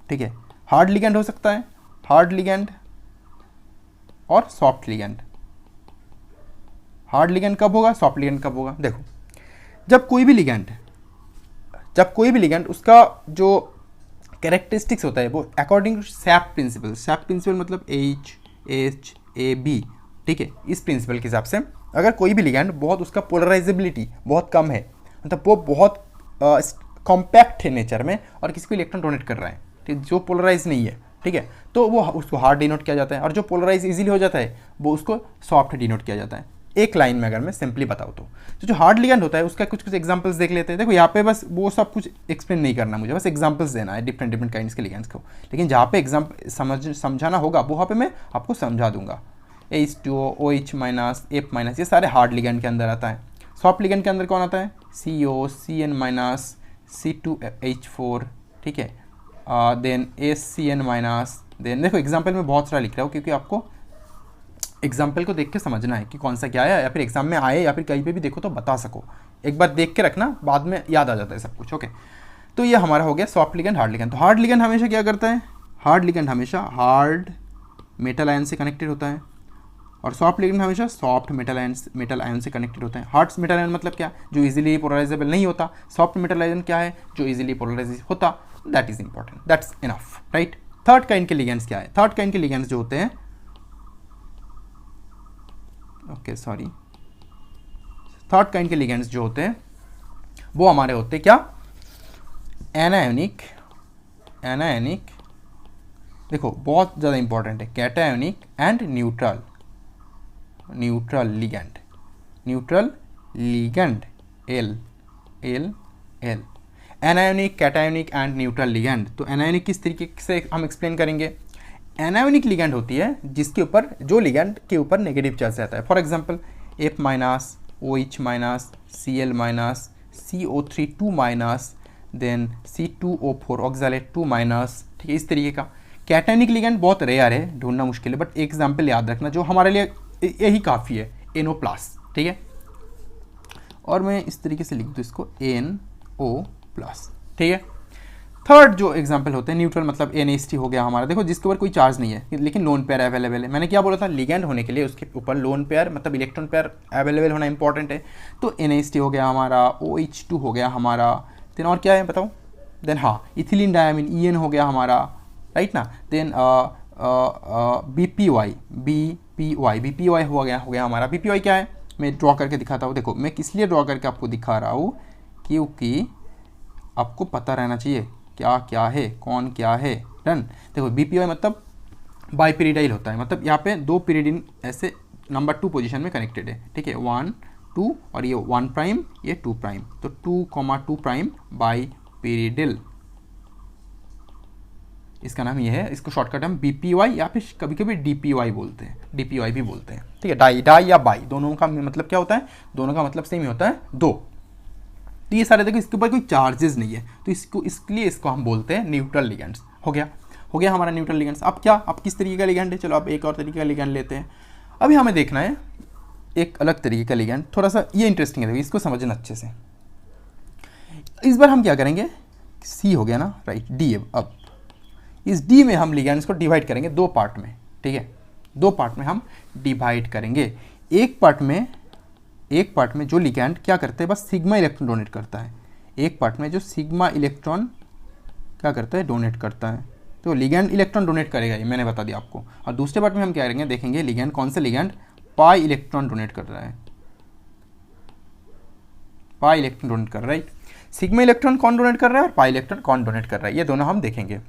ठीक है। हार्ड लिगैंड हो सकता है, हार्ड लिगैंड और सॉफ्ट लिगैंड। हार्ड लिगैंड कब होगा, सॉफ्ट लिगैंड कब होगा। देखो जब कोई भी लिगैंड उसका जो कैरेक्टरिस्टिक्स होता है वो अकॉर्डिंग टू सैप प्रिंसिपल मतलब HAB, ठीक है, इस प्रिंसिपल के हिसाब से अगर कोई भी लिगैंड बहुत, उसका पोलराइजेबिलिटी बहुत कम है, मतलब वो बहुत कॉम्पैक्ट है नेचर में और किसी को इलेक्ट्रॉन डोनेट कर रहा है, ठीक, जो पोलराइज नहीं है, ठीक है, तो वो उसको हार्ड डिनोट किया जाता है, और जो पोलराइज इजीली हो जाता है वो उसको सॉफ्ट डिनोट किया जाता है। एक लाइन में अगर मैं सिंपली बताऊँ तो जो हार्ड लिगैंड होता है उसका कुछ एग्जांपल्स देख लेते हैं। देखो यहाँ पे बस वो सब कुछ एक्सप्लेन नहीं करना मुझे, बस एग्जांपल्स देना है डिफरेंट काइंड्स के लिगैंड्स को, लेकिन जहाँ पे समझाना होगा वहाँ पे मैं आपको समझा दूंगा। H2O, OH minus, F minus, ये सारे हार्ड लिगैंड के अंदर आता है। सॉफ्ट लिगैंड के अंदर कौन आता है, CO, CN माइनस, C2H4, ठीक है, देन SCN माइनस, देन देखो एग्जाम्पल में बहुत सारा लिख रहा हूँ क्योंकि आपको एग्जाम्पल को देख के समझना है कि कौन सा क्या है, या फिर एग्जाम में आए या फिर कहीं पे भी देखो तो बता सको। एक बार देख के रखना, बाद में याद आ जाता है सब कुछ, ओके। तो ये हमारा हो गया सॉफ्ट लिगैंड, हार्ड लिगैंड। तो हार्ड लिगैंड हमेशा क्या करता है, हार्ड लिगैंड हमेशा हार्ड मेटल आयन से कनेक्टेड होता है, और सॉफ्ट लिगैंड हमेशा सॉफ्ट मेटल आयन से कनेक्टेड होता है। हार्ड मेटल आयन मतलब क्या, जो इजीली पोलराइजेबल नहीं होता। सॉफ्ट मेटल आयन क्या है, जो इजीली पोलराइज होता। That is important, that's enough, right. Third kind के लिगैंड्स क्या है, थर्ड काइंड के लिगैंड्स जो होते हैं, थर्ड काइंड के लिगैंड्स जो होते हैं वो हमारे होते हैं क्या, एनायोनिक, देखो बहुत ज़्यादा इंपॉर्टेंट है, cationic and neutral ligand, L anionic, cationic and neutral ligand. तो एनायोनिक किस तरीके से हम एक्सप्लेन करेंगे, एनायोनिक लिगैंड होती है जिसके ऊपर, जो लिगैंड के ऊपर नेगेटिव चार्ज रहता है। For example F minus, OH minus, Cl minus, CO3 2 minus, then C2O4 oxalate 2 minus, ठीक है, इस तरीके का। कैटायोनिक लिगैंड बहुत रेयर है, ढूंढना मुश्किल है, बट एक एग्जाम्पल याद रखना जो हमारे लिए यही काफ़ी है, NO+, ठीक है, और मैं इस तरीके से लिख दूँ इसको NO+, ठीक है। थर्ड जो एग्जांपल होते हैं न्यूट्रल, मतलब NaCl हो गया हमारा, देखो जिसके ऊपर कोई चार्ज नहीं है लेकिन लोन पेयर अवेलेबल है। मैंने क्या बोला था, लिगैंड होने के लिए उसके ऊपर लोन पेयर मतलब इलेक्ट्रॉन पेयर अवेलेबल होना इंपॉर्टेंट है। तो NaCl हो गया हमारा, OH2 हो गया हमारा, देन और क्या है बताओ, देन हाँ इथिलीन डायमीन EN हो गया हमारा, राइट ना, देन BPY हो गया हमारा। BPY क्या है, मैं ड्रॉ करके दिखाता हूँ। देखो मैं किस लिए ड्रॉ करके आपको दिखा रहा हूँ, क्योंकि आपको पता रहना चाहिए क्या क्या है, कौन क्या है। डन। देखो BPY मतलब बाईपीरिडाइल होता है, मतलब यहाँ पे दो पिरिडिन ऐसे नंबर 2 पोजीशन में कनेक्टेड है, ठीक है, 1 2 और ये 1 प्राइम ये 2 प्राइम, तो 2 प्राइम बाईपीरिडिल, इसका नाम ये है। इसको शॉर्टकट हम BPY या फिर कभी कभी DPY बोलते हैं, DPY भी बोलते हैं, ठीक है। डाई या बाई दोनों का मतलब क्या होता है, दोनों का मतलब सेम ही होता है, दो। तो ये सारे देखो इसके ऊपर कोई चार्जेस नहीं है, तो इसलिए इसको हम बोलते हैं न्यूट्रल लिगेंड्स। हो गया हमारा न्यूट्रल लिगेंड्स। अब क्या, अब किस तरीके का लिगेंड है, चलो अब एक और तरीके का लिगेंड लेते हैं। अभी हमें देखना है एक अलग तरीके का लिगेंड, थोड़ा सा ये इंटरेस्टिंग है, इसको समझना अच्छे से। इस बार हम क्या करेंगे, C हो गया ना, राइट, D। अब इस D में हम लिगेंड्स को डिवाइड करेंगे दो पार्ट में, ठीक है, दो पार्ट में हम डिवाइड करेंगे। एक पार्ट में जो लिगैंड क्या करता है, बस सिग्मा इलेक्ट्रॉन डोनेट करता है। एक पार्ट में जो सिग्मा इलेक्ट्रॉन क्या करता है, डोनेट करता है, तो लिगैंड इलेक्ट्रॉन डोनेट करेगा, ये मैंने बता दिया आपको। और दूसरे पार्ट में हम क्या करेंगे, देखेंगे लिगैंड कौन सा लिगैंड पाई इलेक्ट्रॉन डोनेट कर रहा है, पाई इलेक्ट्रॉन डोनेट कर रहा है, राइट। सिग्मा इलेक्ट्रॉन कौन डोनेट कर रहा है और पाई इलेक्ट्रॉन कौन डोनेट कर रहा है, ये दोनों हम देखेंगे।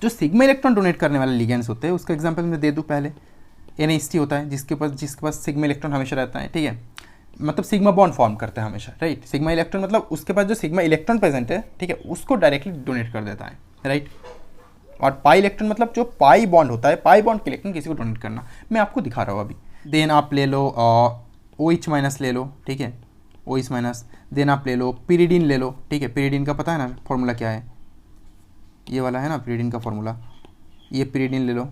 जो सिग्मा इलेक्ट्रॉन डोनेट करने वाले लिगेंड्स होते हैं उसका एग्जांपल मैं दे दूं पहले। NaCl होता है जिसके पास सिग्मा इलेक्ट्रॉन हमेशा रहता है, ठीक है, मतलब सिग्मा बॉन्ड फॉर्म करता है हमेशा, राइट। सिग्मा इलेक्ट्रॉन मतलब उसके पास जो सिग्मा इलेक्ट्रॉन प्रेजेंट है, ठीक है, उसको डायरेक्टली डोनेट कर देता है, राइट। और पाई इलेक्ट्रॉन मतलब जो पाई बॉन्ड होता है, पाई बॉन्ड के इलेक्ट्रॉन किसी को डोनेट करना, मैं आपको दिखा रहा हूँ अभी। देन आप ले लो OH माइनस ले लो, ठीक है, OH माइनस। देन आप ले लो पिरिडीन ले लो, ठीक है, पिरिडीन का पता है ना फॉर्मूला क्या है, ये वाला है ना पिरिडीन का फॉर्मूला, ये पिरिडीन ले लो।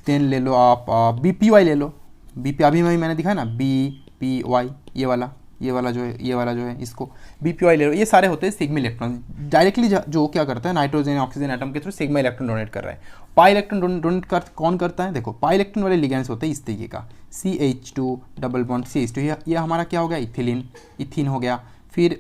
देन ले लो आप BPY ले लो, अभी मैंने दिखाया ना BPY, ये वाला जो है इसको BPY ले लो। ये सारे होते हैं सिग्मा इलेक्ट्रॉन, डायरेक्टली जो क्या करता है नाइट्रोजन ऑक्सीजन एटम के थ्रू सिग्मा इलेक्ट्रॉन डोनेट कर रहा है। पाई इलेक्ट्रॉन डोनेट कौन करता है, देखो पाई इलेक्ट्रॉन वाले लिगेंड्स होते हैं इस तरीके का, CH2 डबल बॉन्ड CH2, ये हमारा क्या हो गया, इथीन हो गया। फिर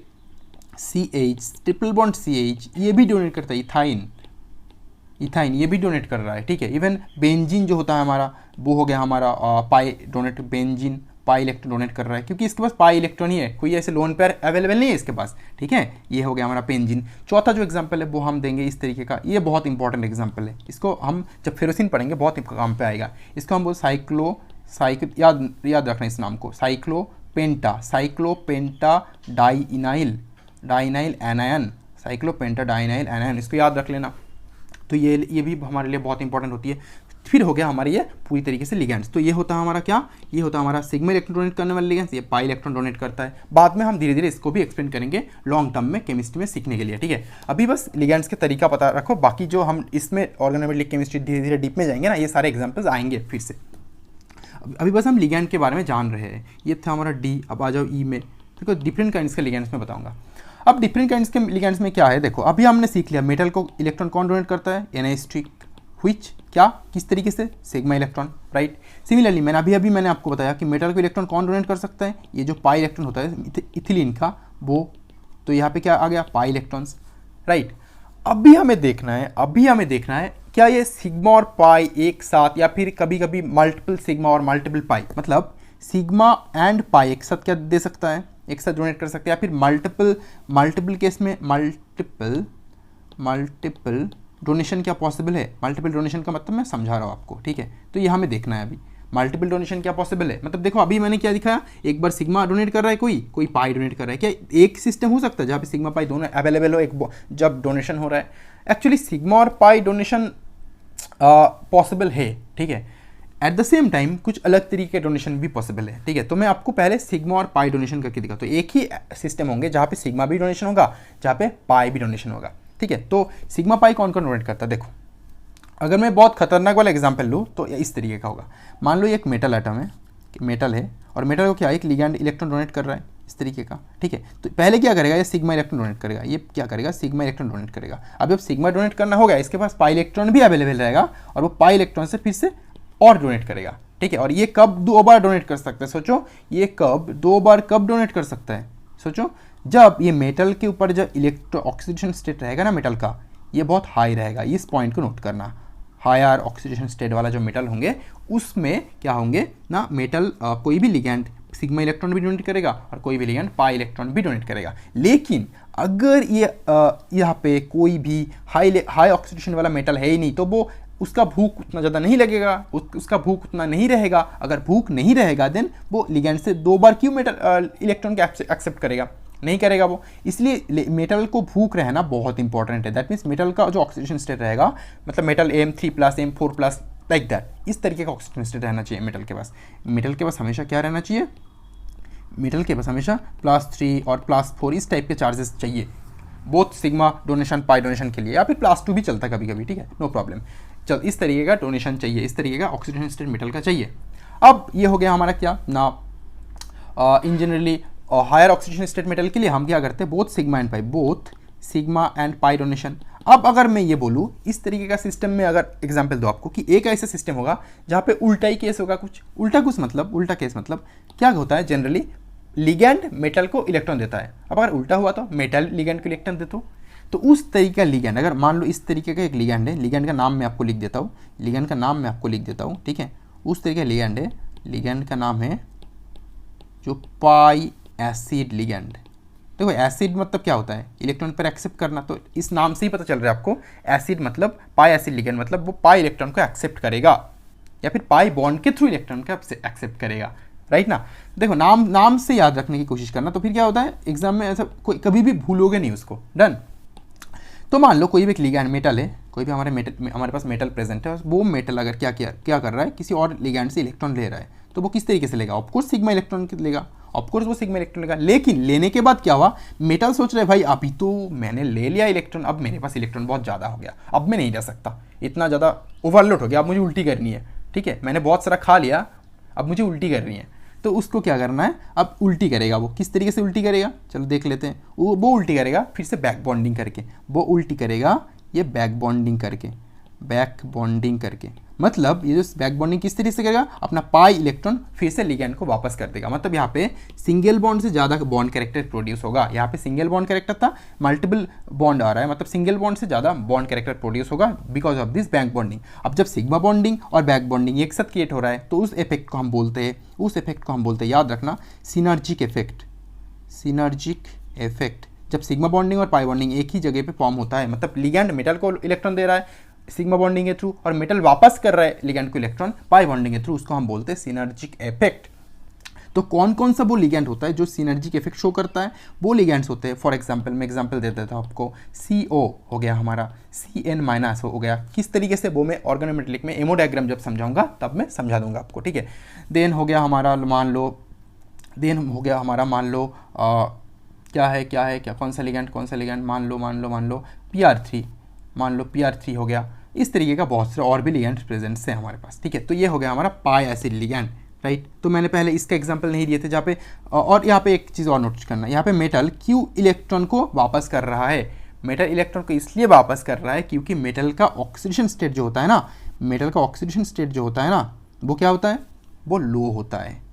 CH ट्रिपल बॉन्ड CH, ये भी डोनेट करता है, इथाइन ये भी डोनेट कर रहा है, ठीक है। इवन बेंजीन जो होता है हमारा, वो हो गया हमारा pi donate, benzene pi electron donate कर रहा है, क्योंकि इसके पास पाई इलेक्ट्रॉन ही है, कोई ऐसे लोन पेयर अवेलेबल नहीं है इसके पास, ठीक है। ये हो गया हमारा बेंजीन। चौथा जो एग्जांपल है वो हम देंगे इस तरीके का, ये बहुत इंपॉर्टेंट एग्जांपल है, इसको हम जब फेरोसिन पढ़ेंगे बहुत काम पे आएगा। इसको हम बोल याद रखना इस नाम को, साइक्लोपेंटा डाइनाइल एनायन, साइक्लोपेंटा डाइनाइल एनायन, इसको याद रख लेना। तो ये भी हमारे लिए बहुत इंपॉर्टेंट होती है। फिर हो गया हमारे ये पूरी तरीके से लिगेंड्स। तो ये होता है हमारा क्या, ये होता है हमारा सिग्मा इलेक्ट्रॉन डोनेट करने वाले लिगेंड्स, ये पाई इलेक्ट्रॉन डोनेट करता है। बाद में हम धीरे धीरे इसको भी एक्सप्लेन करेंगे लॉन्ग टर्म में केमिस्ट्री में सीखने के लिए, ठीक है। अभी बस लिगेंड्स के तरीका पता रखो, बाकी जो हम इसमें ऑर्गेनोमेटेलिक केमिस्ट्री धीरे धीरे डीप में जाएंगे ना, ये सारे एग्जाम्पल्स आएंगे फिर से। अभी बस हम लिगेंड के बारे में जान रहे हैं। ये था हमारा D। अब आ जाओ E में, देखो डिफरेंट काइंड्स के लिगेंड्स में बताऊंगा। अब डिफरेंट काइंड्स के लिगेंड्स में क्या है, देखो अभी हमने सीख लिया मेटल को इलेक्ट्रॉन कौन डोनेट करता है, NaCl, व्हिच क्या किस तरीके से, सिग्मा इलेक्ट्रॉन, राइट। सिमिलरली मैंने आपको बताया कि मेटल को इलेक्ट्रॉन कौन डोनेट कर सकता है, ये जो पाई इलेक्ट्रॉन होता है इथिलीन का, वो, तो यहाँ पे क्या आ गया, पाई इलेक्ट्रॉन्स, राइट। अभी हमें देखना है क्या ये सिग्मा और पाई एक साथ, या फिर कभी कभी मल्टीपल सिग्मा और मल्टीपल पाई, मतलब सिग्मा एंड पाई एक साथ क्या दे सकता है, एक साथ डोनेट कर सकते हैं, या फिर मल्टीपल केस में मल्टीपल डोनेशन क्या पॉसिबल है। मल्टीपल डोनेशन का मतलब मैं समझा रहा हूँ आपको, ठीक है। तो ये हमें देखना है अभी मल्टीपल डोनेशन क्या पॉसिबल है। मतलब देखो अभी मैंने क्या दिखाया, एक बार सिग्मा डोनेट कर रहा है, कोई पाई डोनेट कर रहा है, क्या एक सिस्टम हो सकता है जहाँ पे सिग्मा पाई दोनों अवेलेबल हो एक जब डोनेशन हो रहा है। एक्चुअली सिग्मा और पाई डोनेशन पॉसिबल है, ठीक है। एट द सेम टाइम कुछ अलग तरीके के डोनेशन भी पॉसिबल है, ठीक है। तो मैं आपको पहले सिग्मा और पाई डोनेशन करके दिखा, तो एक ही सिस्टम होंगे जहाँ पे सिग्मा भी डोनेशन होगा, जहाँ पे पाई भी डोनेशन होगा, ठीक है। तो सिग्मा पाई कौन कौन डोनेट करता है, देखो अगर मैं बहुत खतरनाक वाला एग्जांपल लूँ तो इस तरीके का होगा। मान लो ये एक मेटल एटम है, मेटल है, और मेटल को क्या एक लिगैंड इलेक्ट्रॉन डोनेट कर रहा है, इस तरीके का, ठीक है। तो पहले क्या करेगा, ये सिग्मा इलेक्ट्रॉन डोनेट करेगा, ये क्या करेगा, सिग्मा इलेक्ट्रॉन डोनेट करेगा। अब जब सिग्मा डोनेट करना होगा, इसके पास पाई इलेक्ट्रॉन भी अवेलेबल रहेगा और वो पाई इलेक्ट्रॉन से फिर से और डोनेट करेगा, ठीक है। और ये कब 2 बार डोनेट कर सकता है, सोचो ये कब 2 बार कब डोनेट कर सकता है, सोचो जब ये मेटल के ऊपर जब इलेक्ट्रो ऑक्सीडेशन स्टेट रहेगा ना मेटल का, ये बहुत हाई रहेगा। इस पॉइंट को नोट करना, हायर ऑक्सीडेशन स्टेट वाला जो मेटल होंगे उसमें क्या होंगे ना, मेटल कोई भी लिगैंड सिग्मा इलेक्ट्रॉन भी डोनेट करेगा और कोई भी लिगैंड पाई इलेक्ट्रॉन भी डोनेट करेगा। लेकिन अगर ये यहाँ पे कोई भी हाई ऑक्सीडेशन वाला मेटल है ही नहीं, तो वो उसका भूख उतना ज़्यादा नहीं लगेगा, उसका भूख उतना नहीं रहेगा। अगर भूख नहीं रहेगा देन वो लिगैंड से 2 बार क्यों मेटल इलेक्ट्रॉन को एक्सेप्ट करेगा, नहीं करेगा वो। इसलिए मेटल को भूख रहना बहुत इंपॉर्टेंट है। दैट मीन्स मेटल का जो ऑक्सीडेशन स्टेट रहेगा, मतलब metal M3+ M4+ like that, इस तरीके का ऑक्सीडेशन स्टेट रहना चाहिए मेटल के पास। मेटल के पास हमेशा क्या रहना चाहिए, मेटल के पास हमेशा +3 और +4 इस टाइप के चार्जेस चाहिए, बोथ सिग्मा डोनेशन पाई डोनेशन के लिए, या फिर +2 भी चलता है कभी कभी, ठीक है, नो प्रॉब्लम। चल इस तरीके का डोनेशन चाहिए, इस तरीके का ऑक्सीडेशन स्टेट मेटल का चाहिए। अब ये हो गया हमारा क्या ना, in generally higher oxidation state metal के लिए हम क्या करते हैं, both sigma and pi, both sigma and pi donation. अब अगर मैं ये बोलूँ इस तरीके का सिस्टम में, अगर एग्जांपल दो आपको कि एक ऐसा सिस्टम होगा जहाँ पे उल्टा ही केस होगा, कुछ उल्टा केस मतलब क्या होता है, जनरली लिगैंड मेटल को इलेक्ट्रॉन देता है। अब अगर उल्टा हुआ तो मेटल लिगैंड को इलेक्ट्रॉन देता, तो उस तरीके का लिगैंड, अगर मान लो इस तरीके का एक लिगैंड है, लिगैंड का नाम मैं आपको लिख देता हूँ, ठीक है, उस तरीके का लिगैंड है, लिगैंड का नाम है जो पाई एसिड लिगैंड। देखो एसिड मतलब क्या होता है, इलेक्ट्रॉन पर एक्सेप्ट करना, तो इस नाम से ही पता चल रहा है आपको, एसिड मतलब पाई एसिड लिगैंड, मतलब वो पाई इलेक्ट्रॉन को एक्सेप्ट करेगा या फिर पाई बॉन्ड के थ्रू इलेक्ट्रॉन को एक्सेप्ट करेगा, राइट ना। देखो नाम से याद रखने की कोशिश करना, तो फिर क्या होता है एग्जाम में ऐसा कोई कभी भी भूलोगे नहीं उसको, डन। तो मान लो कोई भी एक लिगैंड मेटल है, कोई भी हमारे पास मेटल प्रेजेंट है, वो मेटल अगर क्या कर रहा है, किसी और लिगैंड से इलेक्ट्रॉन ले रहा है, तो वो किस तरीके से लेगा, ऑफकोर्स सिग्मा इलेक्ट्रॉन लेगा, ऑफकोर्स वो सिग्मा इलेक्ट्रॉन लेगा। लेकिन लेने के बाद क्या हुआ, मेटल सोच रहे भाई अभी तो मैंने ले लिया इलेक्ट्रॉन, अब मेरे पास इलेक्ट्रॉन बहुत ज़्यादा हो गया, अब मैं नहीं जा सकता, इतना ज़्यादा ओवरलोड हो गया, अब मुझे उल्टी करनी है, ठीक है, मैंने बहुत सारा खा लिया, अब मुझे उल्टी करनी है। तो उसको क्या करना है, अब उल्टी करेगा। वो किस तरीके से उल्टी करेगा, चलो देख लेते हैं। वो उल्टी करेगा फिर से बैक बॉन्डिंग करके, वो उल्टी करेगा ये बैक बॉन्डिंग करके, मतलब ये जो बैक बॉन्डिंग किस तरीके से करेगा, अपना पाई इलेक्ट्रॉन फिर से लिगैंड को वापस कर देगा। मतलब यहाँ पे सिंगल बॉन्ड से ज़्यादा बॉन्ड कैरेक्टर प्रोड्यूस होगा, यहाँ पे सिंगल बॉन्ड कैरेक्टर था, मल्टीपल बॉन्ड आ रहा है, मतलब सिंगल बॉन्ड से ज़्यादा बॉन्ड कैरेक्टर प्रोड्यूस होगा because of this back bonding. अब जब सिग्मा बॉन्डिंग और बैक बॉन्डिंग एक साथ क्रिएट हो रहा है, तो उस इफेक्ट को हम बोलते हैं, याद रखना, सिनर्जिक इफेक्ट। जब सिग्मा बॉन्डिंग और पाई बॉन्डिंग एक ही जगह पे फॉर्म होता है, मतलब लिगैंड मेटल को इलेक्ट्रॉन दे रहा है सिग्मा बॉन्डिंग के थ्रू और मेटल वापस कर रहा है लिगैंड को इलेक्ट्रॉन पाई बॉन्डिंग के थ्रू, उसको हम बोलते हैं सिनर्जिक इफेक्ट। तो कौन कौन सा वो लिगैंड होता है जो सिनर्जिक इफेक्ट शो करता है, वो लिगैंड्स होते हैं। फॉर एग्जांपल मैं एग्जांपल दे देता हूँ आपको, CO हो गया हमारा, CN- हो गया। किस तरीके से वो मैं ऑर्गेनोमेटेलिक में एमो डायग्राम जब समझाऊंगा तब मैं समझा दूंगा आपको, ठीक है। देन हो गया हमारा मान लो क्या कौन सा लिगैंड मान लो PR3 हो गया। इस तरीके का बहुत सारे और भी लिगैंड प्रेजेंट्स हैं हमारे पास, ठीक है। तो ये हो गया हमारा पाई एसिड लिगैंड, राइट। तो मैंने पहले इसका एग्जांपल नहीं दिए थे जहाँ पे, और यहाँ पे एक चीज़ और नोटिस करना, यहाँ पे मेटल क्यों इलेक्ट्रॉन को वापस कर रहा है, मेटल इलेक्ट्रॉन को इसलिए वापस कर रहा है क्योंकि मेटल का ऑक्सीडेशन स्टेट जो होता है ना, वो क्या होता है, वो लो होता है।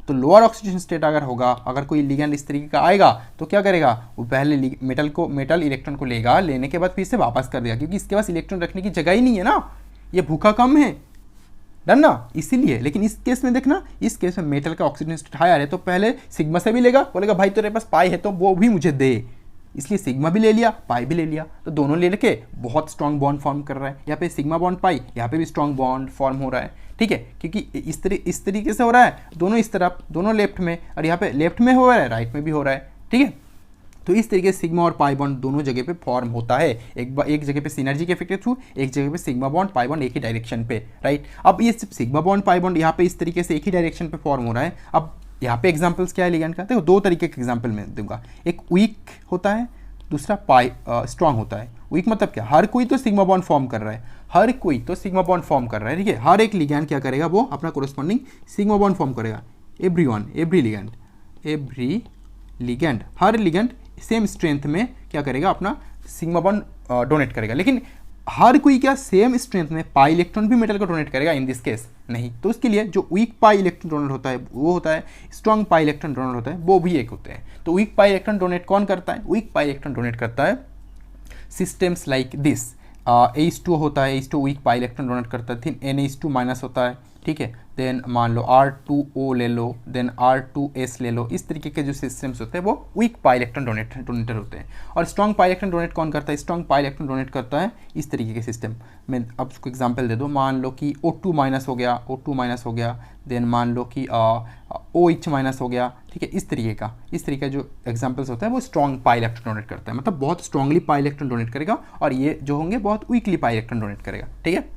तो लोअर ऑक्सीडेशन स्टेट अगर होगा, अगर कोई लिगैंड इस तरीके का आएगा तो क्या करेगा, वो पहले मेटल इलेक्ट्रॉन को लेगा, लेने के बाद फिर से वापस कर देगा, क्योंकि इसके पास इलेक्ट्रॉन रखने की जगह ही नहीं है ना, ये भूखा कम है, डन ना, इसीलिए। लेकिन इस केस में देखना, इस केस में मेटल का ऑक्सीडेशन स्टेट हायर है, तो पहले सिग्मा से भी लेगा, बोलेगा भाई तेरे पास पाई है तो वो भी मुझे दे, इसलिए सिग्मा भी ले लिया, पाई भी ले लिया, तो दोनों ले लेके बहुत स्ट्रॉन्ग बॉन्ड फॉर्म कर रहा है। यहाँ पे सिग्मा बॉन्ड पाई, यहाँ पे भी स्ट्रॉन्ग बॉन्ड फॉर्म हो रहा है, ठीक है, क्योंकि इस तरीके से हो रहा है, दोनों इस तरफ, दोनों लेफ्ट में, और यहाँ पे लेफ्ट में हो रहा है, राइट में भी हो रहा है, ठीक है। तो इस तरीके से सिग्मा और पाई बॉन्ड दोनों जगह पे फॉर्म होता है, एक जगह पे सिनर्जी के इफेक्ट के थ्रू, एक जगह पे सिग्मा बॉन्ड पाई बॉन्ड एक ही डायरेक्शन पे, राइट। अब ये सिग्मा बॉन्ड पाई बॉन्ड यहाँ पे इस तरीके से एक ही डायरेक्शन पे फॉर्म हो रहा है। अब यहाँ पे एग्जाम्पल्स क्या है लिगैंड का, देखो दो तरीके के एग्जाम्पल मैं दूंगा, एक वीक होता है, दूसरा स्ट्रॉन्ग होता है। वीक मतलब क्या, हर कोई तो सिग्मा बॉन्ड फॉर्म कर रहा है, ठीक है। हर एक लिगैंड क्या करेगा, वो अपना कोरेस्पॉन्डिंग सिग्मा बॉन्ड फॉर्म करेगा, एवरी लिगेंड, हर लिगेंड सेम स्ट्रेंथ में क्या करेगा, अपना सिग्मा बॉन्ड डोनेट करेगा। लेकिन हर कोई क्या सेम स्ट्रेंथ में पाई इलेक्ट्रॉन भी मेटल को डोनेट करेगा? इन दिस केस नहीं। तो उसके लिए जो वीक पाई इलेक्ट्रॉन डोनेट होता है वो होता है, स्ट्रॉन्ग पाई इलेक्ट्रॉन डोनेट होता है वो भी एक होते हैं। तो वीक पाई इलेक्ट्रॉन डोनेट कौन करता है? वीक पाई इलेक्ट्रॉन डोनेट करता है सिस्टम्स लाइक दिस। H2 होता है, H2 वीक पाई इलेक्ट्रॉन डोनेट करता है, फिर NH2 माइनस होता है, ठीक है। देन मान लो R2O ले लो, देन R2S ले लो। इस तरीके के जो सिस्टम्स होते हैं वो वीक पाई इलेक्ट्रॉन डोनेटर होते हैं। और स्ट्रॉन्ग पाई इलेक्ट्रॉन डोनेट कौन करता है? स्ट्रॉन्ग पाई इलेक्ट्रॉन डोनेट करता है इस तरीके के सिस्टम में। अब उसको एग्जांपल दे दो, मान लो कि O2 माइनस हो गया, O2 माइनस हो गया, देन मान लो कि OH माइनस हो गया, ठीक है। इस तरीके जो एग्जांपल्स होता है वो स्ट्रॉन्ग पाई इलेक्ट्रॉन डोनेट करता है, मतलब बहुत स्ट्रॉन्गली पाई इलेक्ट्रॉन डोनेट करेगा, और ये जो होंगे बहुत वीकली पाई इलेक्ट्रॉन डोनेट करेगा, ठीक है।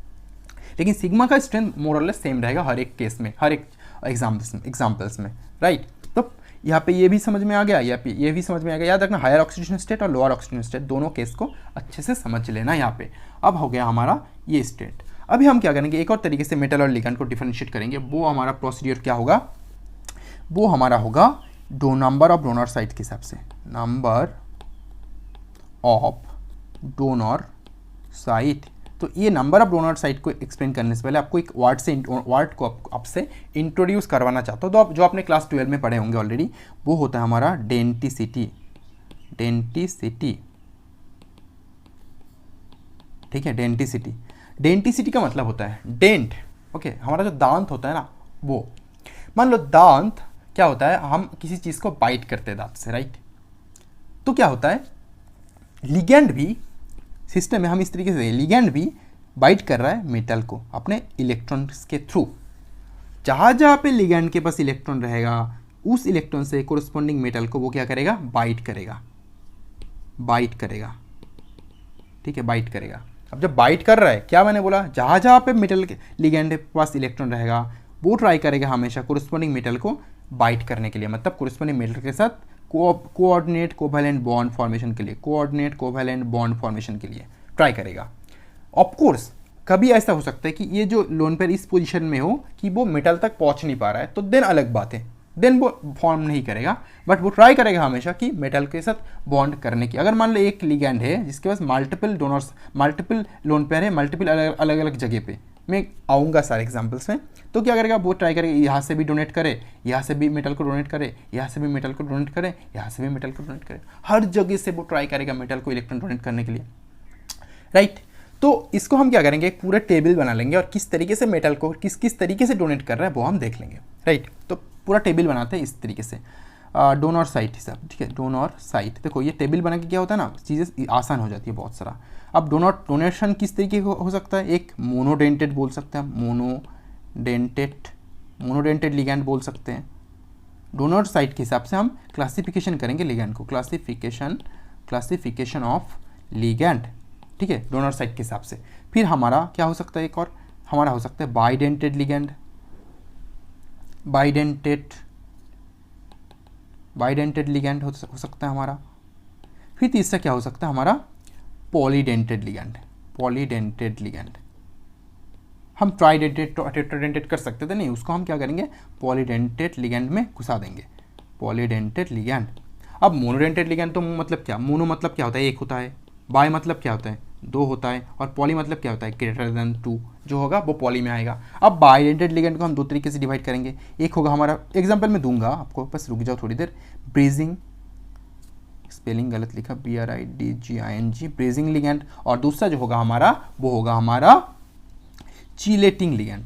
लेकिन सिग्मा का स्ट्रेंथ मोर और लेस सेम रहेगा हर एक केस में, हर एक एग्जाम्पल्स में, राइट। तो यहाँ पे ये भी समझ में आ गया, यहाँ पे ये भी समझ में आ गया। याद रखना हायर ऑक्सीडेशन स्टेट और लोअर ऑक्सीडेशन स्टेट दोनों केस को अच्छे से समझ लेना यहाँ पे। अब हो गया हमारा ये स्टेट। अभी हम क्या करेंगे, एक और तरीके से मेटल और लिगेंड को डिफरेंशिएट करेंगे। वो हमारा प्रोसीड्यूर क्या होगा? वो हमारा होगा नंबर ऑफ डोनर साइट के हिसाब से, नंबर ऑफ डोनर साइट। तो ये नंबर ऑफ डोनर साइट को एक्सप्लेन करने से पहले आपको एक वर्ड को आपसे इंट्रोड्यूस करवाना चाहता हूँ। तो आप जो आपने क्लास 12 में पढ़े होंगे ऑलरेडी, वो होता है हमारा डेंटिसिटी। ठीक है, डेंटिसिटी का मतलब होता है डेंट, ओके। हमारा जो दांत होता है ना, वो मान लो दांत क्या होता है, हम किसी चीज़ को बाइट करते हैं दांत से, राइट। तो क्या होता है, लिगेंड भी सिस्टम में हम इस तरीके से, लिगेंड भी बाइट कर रहा है मेटल को अपने इलेक्ट्रॉन्स के थ्रू। जहाँ जहाँ पे लिगेंड के पास इलेक्ट्रॉन रहेगा, उस इलेक्ट्रॉन से कोरस्पॉन्डिंग मेटल को वो क्या करेगा, बाइट करेगा, ठीक है, बाइट करेगा। अब जब बाइट कर रहा है, क्या मैंने बोला, जहाँ जहाँ पे मेटल के लिगेंड के पास इलेक्ट्रॉन रहेगा, वो ट्राई करेगा हमेशा कोरस्पॉन्डिंग मेटल को बाइट करने के लिए, मतलब कोरस्पॉन्डिंग मेटल के साथ कोऑर्डिनेट कोवैलेंट बॉन्ड फॉर्मेशन के लिए ट्राई करेगा। ऑफ कोर्स कभी ऐसा हो सकता है कि ये जो लोन पेयर इस पोजीशन में हो कि वो मेटल तक पहुंच नहीं पा रहा है, तो देन अलग बात है, देन वो फॉर्म नहीं करेगा, बट वो ट्राई करेगा हमेशा कि मेटल के साथ बॉन्ड करने की। अगर मान लो एक लिगेंड है जिसके पास मल्टीपल लोन पेयर है, मल्टीपल अलग अलग जगह पे, मैं आऊँगा सारे एग्जाम्पल्स में, तो क्या करेगा, वो ट्राई करेगा यहाँ से भी डोनेट करे, यहाँ से भी मेटल को डोनेट करे, यहाँ से भी मेटल को डोनेट करे, यहाँ से भी मेटल को डोनेट करे, हर जगह से वो ट्राई करेगा मेटल को इलेक्ट्रॉन डोनेट करने के लिए, राइट। तो इसको हम क्या करेंगे, एक पूरा टेबल बना लेंगे और किस तरीके से मेटल को किस तरीके से डोनेट कर रहा है वो हम देख लेंगे, राइट। तो पूरा टेबल बनाते हैं इस तरीके से, डोनर साइट हिसाब, ठीक है। डोनर साइट, देखो ये टेबल बना के क्या होता है ना, चीज़ें आसान हो जाती है बहुत सारा। अब डोनेशन किस तरीके का हो सकता है, एक मोनोडेंटेड बोल सकते हैं, मोनोडेंटेड लिगैंड बोल सकते हैं। डोनर साइट के हिसाब से हम क्लासिफिकेशन करेंगे लिगैंड को, क्लासिफिकेशन ऑफ लिगैंड, ठीक है, डोनर साइट के हिसाब से। फिर हमारा क्या हो सकता है, एक और हमारा हो सकता है बाइडेंटेड लिगैंड, बाइडेंटेड लिगैंड हो सकता है हमारा। फिर तीसरा क्या हो सकता है हमारा, पॉलीडेंटेड लिगैंड। हम ट्राइडेंटेड टेट्राडेंटेड कर सकते थे, नहीं, उसको हम क्या करेंगे, पॉलीडेंटेड लिगैंड में घुसा देंगे, पॉलीडेंटेड लिगैंड। अब मोनोडेंटेड लिगैंड तो मतलब क्या, मोनो मतलब क्या होता है, एक होता है, बाय मतलब क्या होता है, दो होता है, और पॉली मतलब क्या होता है, ग्रेटर देन 2 जो होगा वो पॉली में आएगा। अब बाइडेंटेड लिगैंड को हम दो तरीके से डिवाइड करेंगे, एक होगा हमारा, एग्जांपल में दूंगा आपको, बस रुक जाओ थोड़ी देर, ब्रीजिंग, स्पेलिंग गलत लिखा, BRIDGING, ब्रीजिंग लिगैंड, और दूसरा जो होगा हमारा वो होगा हमारा चिलेटिंग लिगैंड,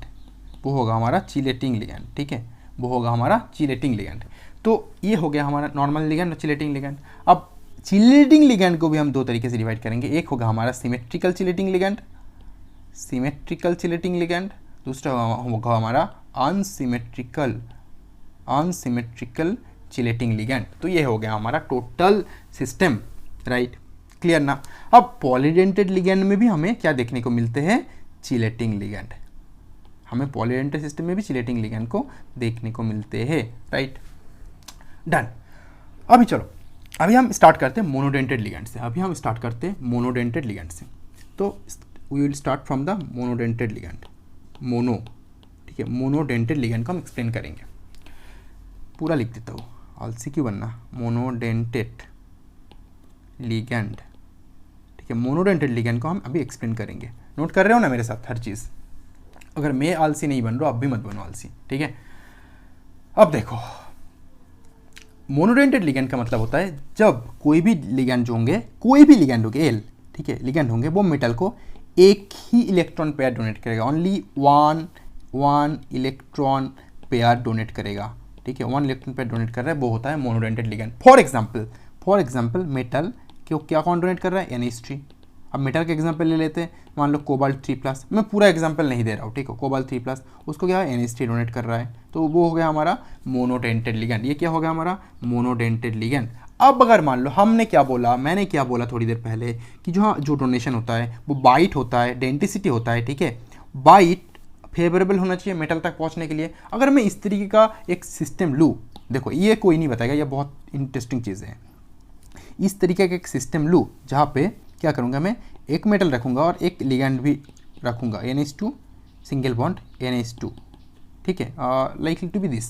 ठीक है, वो होगा हमारा चिलेटिंग लिगैंड। तो ये हो गया हमारा नॉर्मल लिगैंड और चिलेटिंग लिगैंड। अब चिलेटिंग लिगैंड को भी हम दो तरीके से डिवाइड करेंगे, एक होगा हमारा सिमेट्रिकल चिलेटिंग लिगैंड, दूसरा होगा हमारा अनसिमेट्रिकल चिलेटिंग लिगैंड। तो ये हो गया हमारा टोटल सिस्टम, राइट, क्लियर ना। अब पॉलीडेंटेड लिगैंड में भी हमें क्या देखने को मिलते हैं, चिलेटिंग लिगैंड, हमें पॉलीडेंटेड सिस्टम में भी चिलेटिंग लिगैंड को देखने को मिलते हैं, राइट, डन। अभी चलो, अभी हम स्टार्ट करते हैं मोनोडेंटेड लिगैंड से, तो we will start from the monodentate ligand, ठीक है, मोनोडेंटेड लिगैंड को हम एक्सप्लेन करेंगे। पूरा लिख देता हूँ आलसी क्यों बनना, मोनोडेंटेट लिगैंड, ठीक है। मोनोडेंटेट लिगैंड को हम अभी एक्सप्लेन करेंगे। नोट कर रहे हो ना मेरे साथ हर चीज़। अगर मैं आलसी नहीं बन रहा हूँ, आप भी मत बनो आलसी, ठीक है। अब देखो, मोनोडेंटेट लिगैंड का मतलब होता है जब कोई भी लिगैंड जो होंगे, कोई भी लिगैंड होंगे एल, ठीक है, लिगैंड होंगे, वो मेटल को एक ही इलेक्ट्रॉन पेयर डोनेट करेगा, only one electron pair donate करेगा, ठीक है। 1 इलेक्ट्रॉन पेयर डोनेट कर रहा है, वो होता है monodentate ligand. For example metal क्यों क्या कौन डोनेट कर रहा है, NH3। अब मेटल का एग्जांपल ले लेते हैं, मान लो कोबाल्ट 3+, मैं पूरा एग्जांपल नहीं दे रहा हूँ, ठीक है। कोबाल्ट 3+, उसको क्या है, NH3 डोनेट कर रहा है, तो वो हो गया हमारा मोनोडेंटेट लिगैंड। ये क्या हो गया हमारा मोनोडेंटेट लिगैंड। अब अगर मान लो हमने क्या बोला, मैंने क्या बोला थोड़ी देर पहले कि जो डोनेशन होता है वो बाइट होता है, डेंटिसिटी होता है, ठीक है। बाइट फेवरेबल होना चाहिए मेटल तक पहुँचने के लिए। अगर मैं इस तरीके का एक सिस्टम लूँ, देखो ये कोई नहीं बताएगा, ये बहुत इंटरेस्टिंग चीज़ें हैं। इस तरीके का एक सिस्टम लूँ जहाँ पे क्या करूँगा, मैं एक मेटल रखूँगा और एक लिगैंड भी रखूँगा, NH2 सिंगल बॉन्ड NH2, ठीक है, लाइकली टू बी दिस,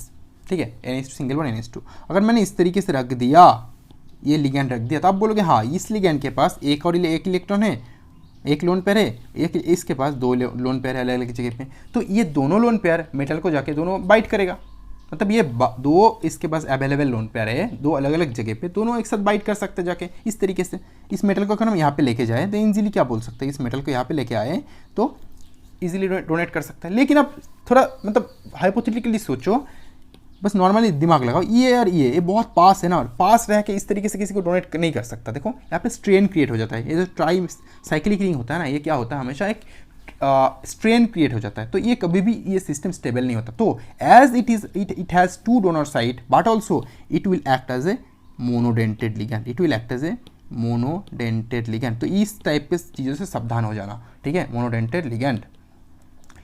ठीक है, NH2 सिंगल बॉन्ड NH2। अगर मैंने इस तरीके से रख दिया, ये लिगैंड रख दिया, तो आप बोलोगे हाँ इस लिगैंड के पास एक इलेक्ट्रॉन है, एक लोन पेयर है, एक इसके पास 2 लोन पेयर है अलग अलग जगह पे, तो ये दोनों लोन पेयर मेटल को जाके दोनों बाइट करेगा। मतलब ये दो इसके पास अवेलेबल लोन पेयर है, 2 अलग अलग जगह पे, दोनों एक साथ बाइट कर सकते हैं जाके इस तरीके से। इस मेटल को अगर हम यहाँ पे लेके जाए तो इजीली क्या बोल सकते हैं, इस मेटल को यहाँ पे लेके आए तो इजीली डोनेट कर सकते हैं। लेकिन अब थोड़ा मतलब हाइपोथेटिकली सोचो, बस नॉर्मली दिमाग लगाओ, ये और ये बहुत पास है ना, पास रह के इस तरीके से किसी को डोनेट नहीं कर सकता। देखो यहाँ पे स्ट्रेन क्रिएट हो जाता है, ये जो ट्राई साइक्लिक रिंग होता है ना, ये क्या होता है, हमेशा एक स्ट्रेन क्रिएट हो जाता है, तो ये कभी भी ये सिस्टम स्टेबल नहीं होता। तो as it has 2 donor side but also it will act as a monodentate ligand, it will act as a monodentate ligand. तो इस टाइप के चीज़ों से सावधान हो जाना, ठीक है, मोनोडेंटेड लिगैंड,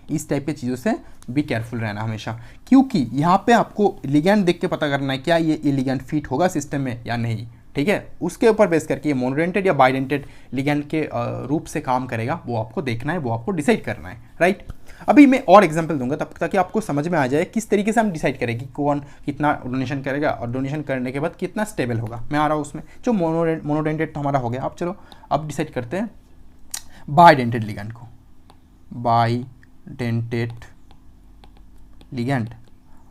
इस टाइप की चीज़ों से भी केयरफुल रहना हमेशा, क्योंकि यहाँ पे आपको लिगैंड देख के पता करना है क्या ये लिगैंड फिट होगा सिस्टम में या नहीं, ठीक है। उसके ऊपर बेस करके ये मोनोडेंटेड या बाइडेंटेड लिगैंड के रूप से काम करेगा, वो आपको देखना है, वो आपको डिसाइड करना है, राइट। अभी मैं और एग्जांपल दूंगा तब ताकि आपको समझ में आ जाए किस तरीके से हम डिसाइड करें कि कौन कितना डोनेशन करेगा और डोनेशन करने के बाद कितना स्टेबल होगा। मैं आ रहा हूँ उसमें, जो मोनोडेंटेड तो हमारा हो गया। अब चलो अब डिसाइड करते हैं बाइडेंटेड लिगैंड को। बाइडेंटेड लिगैंड,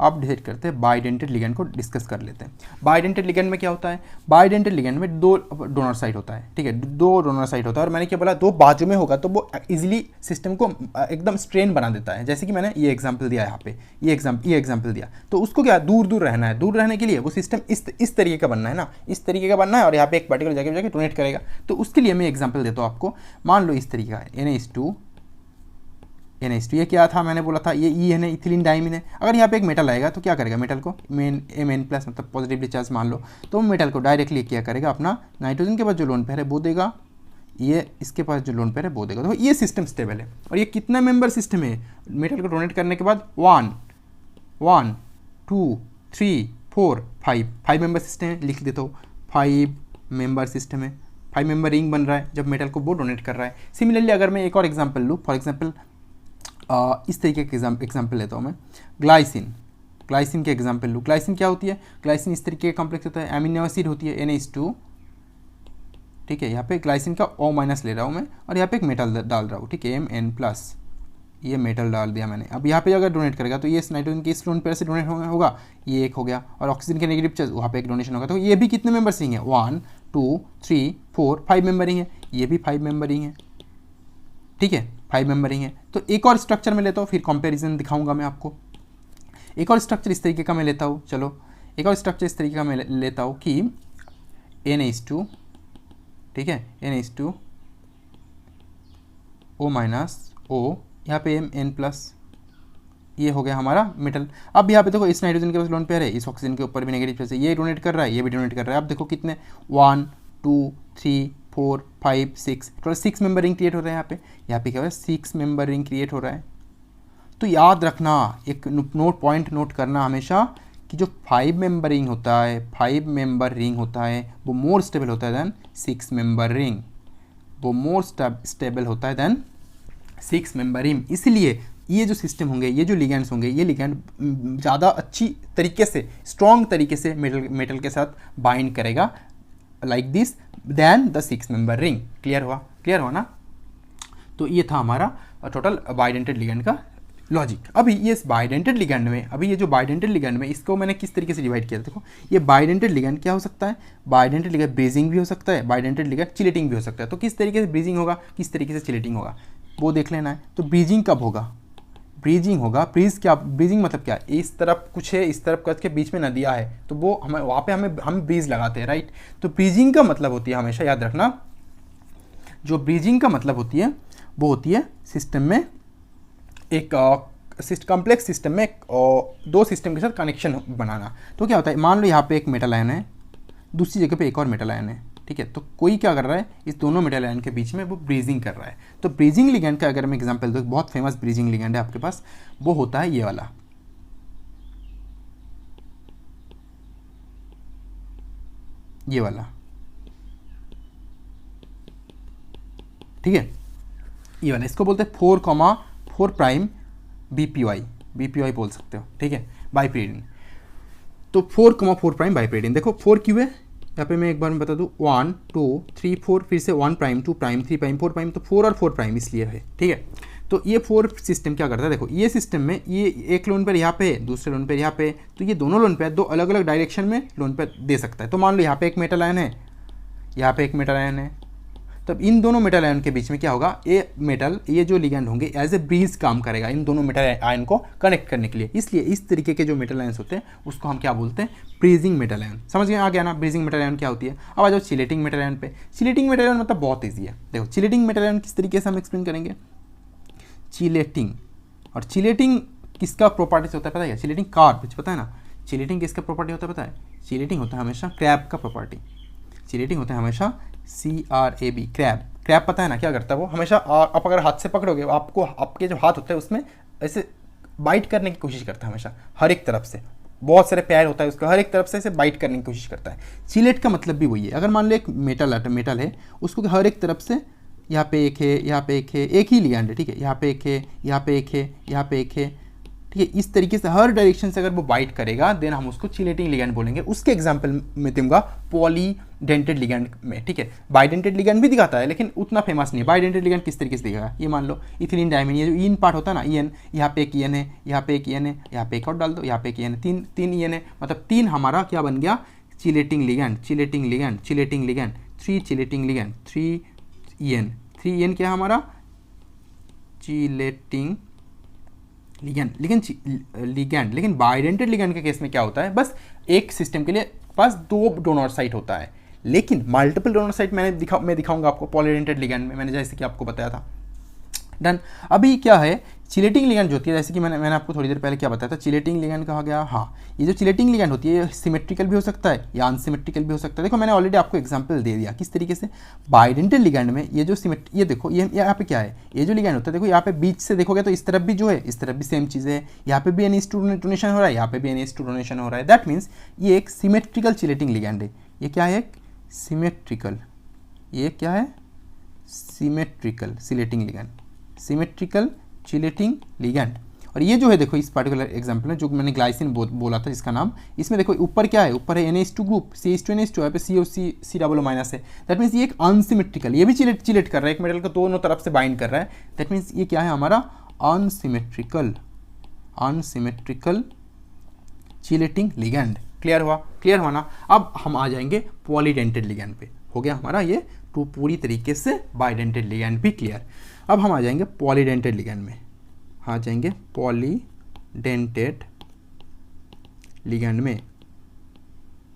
अब डिसाइड करते हैं बाइडेंटेड लिगैंड को डिस्कस कर लेते हैं। बाइडेंटेड लिगैंड में क्या होता है, बाइडेंटेड लिगैंड में 2 डोनर साइड होता है, ठीक है, 2 डोनर साइड होता है। और मैंने क्या बोला, 2 बाजू में होगा तो वो इजीली सिस्टम को एकदम स्ट्रेन बना देता है। जैसे कि मैंने ये एग्जांपल दिया यहाँ पे, ये एग्जांपल दिया, तो उसको क्या दूर दूर रहना है, दूर रहने के लिए वो सिस्टम इस तरीके का बनना है ना, इस तरीके का बनना है, और यहाँ पे एक पर्टिकुलर जगह जाके डोनेट करेगा। तो उसके लिए मैं एग्जाम्पल देता हूँ आपको। मान लो इस तरीके का NH2, ये क्या था, मैंने बोला था ये ई है ना, इथिलीन डाइमीन है। अगर यहाँ पे एक मेटल आएगा तो क्या करेगा, मेटल को Mn+ मतलब पॉजिटिवली चार्ज मान लो, तो मेटल को डायरेक्टली क्या करेगा, अपना नाइट्रोजन के पास जो लोन पेयर है वो देगा, ये इसके पास जो लोन पेयर है वो देगा। तो ये सिस्टम स्टेबल है। और ये कितना मेंबर सिस्टम है, मेटल को डोनेट करने के बाद 1 2 3 4 5 मेंबर सिस्टम है, लिख देता हूँ 5 मेंबर सिस्टम है, 5 मेंबर रिंग बन रहा है जब मेटल को वो डोनेट कर रहा है। सिमिलरली अगर मैं एक और एग्जाम्पल लूँ, फॉर एग्जाम्पल इस तरीके के एग्जाम्पल लेता हूँ मैं, ग्लाइसिन के एग्जाम्पल लूँ। ग्लाइसिन क्या होती है, ग्लाइसिन इस तरीके का कॉम्प्लेक्स होता है, अमीनो एसिड होती है NH2, ठीक है। यहाँ पे ग्लाइसिन का O- ले रहा हूँ मैं, और यहाँ पे एक मेटल डाल रहा हूँ, ठीक है, Mn+, ये मेटल डाल दिया मैंने। अब यहाँ पे अगर डोनेट करेगा तो ये नाइट्रोजन के इस लोन पेयर से डोनेट होगा, ये एक हो गया, और ऑक्सीजन के नेगेटिव चार्ज वहाँ पे एक डोनेशन होगा। तो ये भी कितने मेंबर्स रिंग है, 1 2 3 4 5 मेंबर रिंग है, ये भी 5 मेंबर रिंग है, ठीक है, 5 मेंबर रिंग है। तो एक और स्ट्रक्चर में लेता हूँ, फिर कंपैरिजन दिखाऊंगा मैं आपको। एक और स्ट्रक्चर इस तरीके का मैं लेता हूँ, चलो एक और स्ट्रक्चर इस तरीके का मैं लेता हूँ कि NH2, ठीक है, NH2 O-O, यहाँ पे Mn+, ये हो गया हमारा मेटल। अब यहाँ पे देखो इस नाइट्रोजन के पास लोन पेयर है, इस ऑक्सीजन के ऊपर भी नेगेटिव चार्ज है, ये डोनेट कर रहा है, ये भी डोनेट कर रहा है। अब देखो कितने 1 2 3 4 5 6, टोटल 6 मेंबर रिंग क्रिएट हो रहा है। यहाँ पे क्या हो रहा है, 6 मेंबर रिंग क्रिएट हो रहा है। तो याद रखना, एक पॉइंट नोट करना हमेशा कि जो 5 मेंबर रिंग होता है वो मोर स्टेबल होता है देन 6 मेंबर रिंग, वो मोर स्टेबल होता है देन 6 मेंबर रिंग। इसलिए ये जो सिस्टम होंगे, ये जो लिगेंड्स होंगे, ये लिगेंड ज़्यादा अच्छी तरीके से, स्ट्रॉन्ग तरीके से मेटल के साथ बाइंड करेगा like this then the 6 member ring. Clear हुआ ना। तो ये था हमारा टोटल बाइडेंटेड लिगेंड का लॉजिक। अभी ये बाइडेंटेड लिगेंड में, अभी ये जो बाइडेंटेड लिगेंड में, इसको मैंने किस तरीके से डिवाइड किया, देखो ये बाइडेंटेड लिगेंड क्या हो सकता है, बाइडेंटेड लिगेंड ब्रीजिंग भी हो सकता है, बाइडेंटेड लिगेंड चिलेटिंग भी हो सकता है। तो किस तरीके से ब्रीजिंग होगा, किस तरीके से चिलेटिंग होगा, वो देख लेना है। तो ब्रीजिंग कब होगा, ब्रीजिंग होगा, ब्रीजिंग मतलब क्या, इस तरफ कुछ है, इस तरफ कट के बीच में नदियाँ है, तो वो हमें वहाँ पे हम ब्रीज लगाते हैं, राइट। तो ब्रीजिंग का मतलब होती है, हमेशा याद रखना, जो ब्रीजिंग का मतलब होती है वो होती है सिस्टम में एक कॉम्प्लेक्स सिस्टम में दो सिस्टम के साथ कनेक्शन बनाना। तो क्या होता है, मान लो यहाँ पे एक मेटल आयन है, दूसरी जगह पे एक और मेटल आयन है, ठीक है। तो कोई क्या कर रहा है, इस दोनों मेटल आयन के बीच में वो ब्रीजिंग कर रहा है। तो ब्रीजिंग लिगेंड का अगर मैं एग्जांपल दूँ, बहुत फेमस ब्रीजिंग लिगेंड है आपके पास, वो होता है ये वाला, ठीक है, ये वाला, इसको बोलते हैं 4,4 प्राइम बीपीवाई बोल सकते हो, ठीक है, बाइपीरिडिन। तो 4,4 प्राइम बाइपीरिडिन, देखो 4 क्यों है यहाँ पे, मैं एक बार में बता दूँ, 1 2 3 4, फिर से 1 प्राइम 2 प्राइम 3 प्राइम 4 प्राइम, तो 4 और 4 प्राइम इसलिए है, ठीक है। तो ये 4 सिस्टम क्या करता है, देखो ये सिस्टम में ये एक लोन पर यहाँ पे, दूसरे लोन पर यहाँ पे, तो ये दोनों लोन पे दो अलग अलग डायरेक्शन में लोन पे दे सकता है। तो मान लो यहाँ पे एक मेटल आयन है, यहाँ पे एक मेटल आयन है, तब इन दोनों मेटल आयन के बीच में क्या होगा, ये जो लिगेंड होंगे एज ए ब्रीज काम करेगा इन दोनों मेटल आयन को कनेक्ट करने के लिए। इसलिए इस तरीके के जो मेटल आयन्स होते हैं उसको हम क्या बोलते हैं, ब्रीजिंग मेटल आयन। समझ गए, आ गया ना ब्रीजिंग मेटल आयन क्या होती है। अब आ जाओ चिलेटिंग मेटल आयन पे। चिलेटिंग मेटल आयन मतलब बहुत ईजी है, देखो चिलेटिंग मेटल आयन किस तरीके से हम एक्सप्लेन करेंगे। चिलेटिंग, और चिलेटिंग किसका प्रॉपर्टी होता है पता है, चिलेटिंग कार्ब, पता है ना, चिलेटिंग किसका प्रॉपर्टी होता है पता है, चिलेटिंग होता है हमेशा क्रैब का प्रॉपर्टी। चिलेटिंग होता है हमेशा CRAB, क्रैब पता है ना क्या करता है वो, हमेशा आप अगर हाथ से पकड़ोगे, आपको आपके जो हाथ होता है उसमें ऐसे बाइट करने की कोशिश करता है हमेशा, हर एक तरफ से, बहुत सारे पैर होता है उसका, हर एक तरफ से ऐसे बाइट करने की कोशिश करता है। चिलेट का मतलब भी वही है, अगर मान लो एक मेटल है, उसको हर एक तरफ से, यहाँ पे एक है, यहाँ पे एक है, एक ही लिगेंड है, ठीक है, यहाँ पे एक है, यहाँ पे एक है, यहाँ पे एक है, ठीक है, इस तरीके से हर डायरेक्शन से अगर वो बाइट करेगा देन हम उसको चिलेटिंग लिगेंड बोलेंगे। उसके एग्जांपल में दूंगा पॉलीडेंटेड लिगेंड में, ठीक है। बाइडेंटेड लिगेंड भी दिखाता है लेकिन उतना फेमस नहीं है। बाइडेंटेड लिगेंड किस तरीके से दिखेगा, ये मान लो इथिलीन डायमीन, ये जो ईन पार्ट होता है ना, ईएन, यहाँ पे एक ईएन है, यहाँ पे एक ईएन है, यहाँ पे एक और डाल दो, यहाँ पे एक ईएन है, तीन ईएन है, मतलब 3 हमारा क्या बन गया, chelating ligand, chelating ligand, chelating ligand, 3 chelating ligand, 3 EN, 3 EN क्या है हमारा, चिलेटिंग लिगेंड। लेकिन बाइडेंटेड लिगेंड के केस में क्या होता है, बस एक सिस्टम के लिए पास 2 डोनर साइट होता है, लेकिन मल्टीपल डोनर साइट मैं दिखाऊंगा आपको पॉलीडेंटेड लिगेंड में, मैंने जैसे कि आपको बताया था। डन। अभी क्या है, चिलेटिंग लिगेंड जो होती है, जैसे कि मैंने आपको थोड़ी देर पहले क्या बताया था, चिलेटिंग लिगेंड कहा गया, हाँ, ये जो चिलेटिंग लिगेंड होती है ये सिमेट्रिकल भी हो सकता है या अनसिमेट्रिकल भी हो सकता है। देखो मैंने ऑलरेडी आपको एग्जांपल दे दिया किस तरीके से। बाइडेंटेड लिगेंड में ये जो ये देखो, ये यहाँ पे क्या है, ये जो लिगेंड होता है, देखो यहाँ पे बीच से देखोगे तो इस तरफ भी जो है, इस तरफ भी सेम चीज़ है, यहाँ पे भी NH2 डोनेशन हो रहा है, यहाँ पे भी NH2 डोनेशन हो रहा है। दैट मीन्स ये एक सिमेट्रिकल चिलेटिंग लिगेंड है। ये क्या है, एक सिमेट्रिकल, ये क्या है, symmetrical chelating ligand, symmetrical chelating ligand. और ये जो है देखो इस पर्टिकुलर एग्जांपल में जो मैंने ग्लाइसिन बोला था जिसका नाम, इसमें देखो ऊपर क्या है, ऊपर है NH2 ग्रुप, CH2NH2, यहाँ पे CO माइनस है। दैट मीन्स ये एक अनसिमेट्रिकल, ये भी चिलेट कर रहा है, एक मेटल को दोनों तरफ से बाइंड कर रहा है। दैट मीन्स ये क्या है हमारा, अनसिमेट्रिकल चिलेटिंग लिगेंड। क्लियर हुआ ना। अब हम आ जाएंगे पॉलीडेंटेड लिगेंड पे। हो गया हमारा ये पूरी तरीके से बाइडेंटेड लिगेंड भी क्लियर। अब हम आ जाएंगे पॉलीडेंटेड लिगेंड में, आ जाएंगे पॉलीडेंटेड लिगेंड में।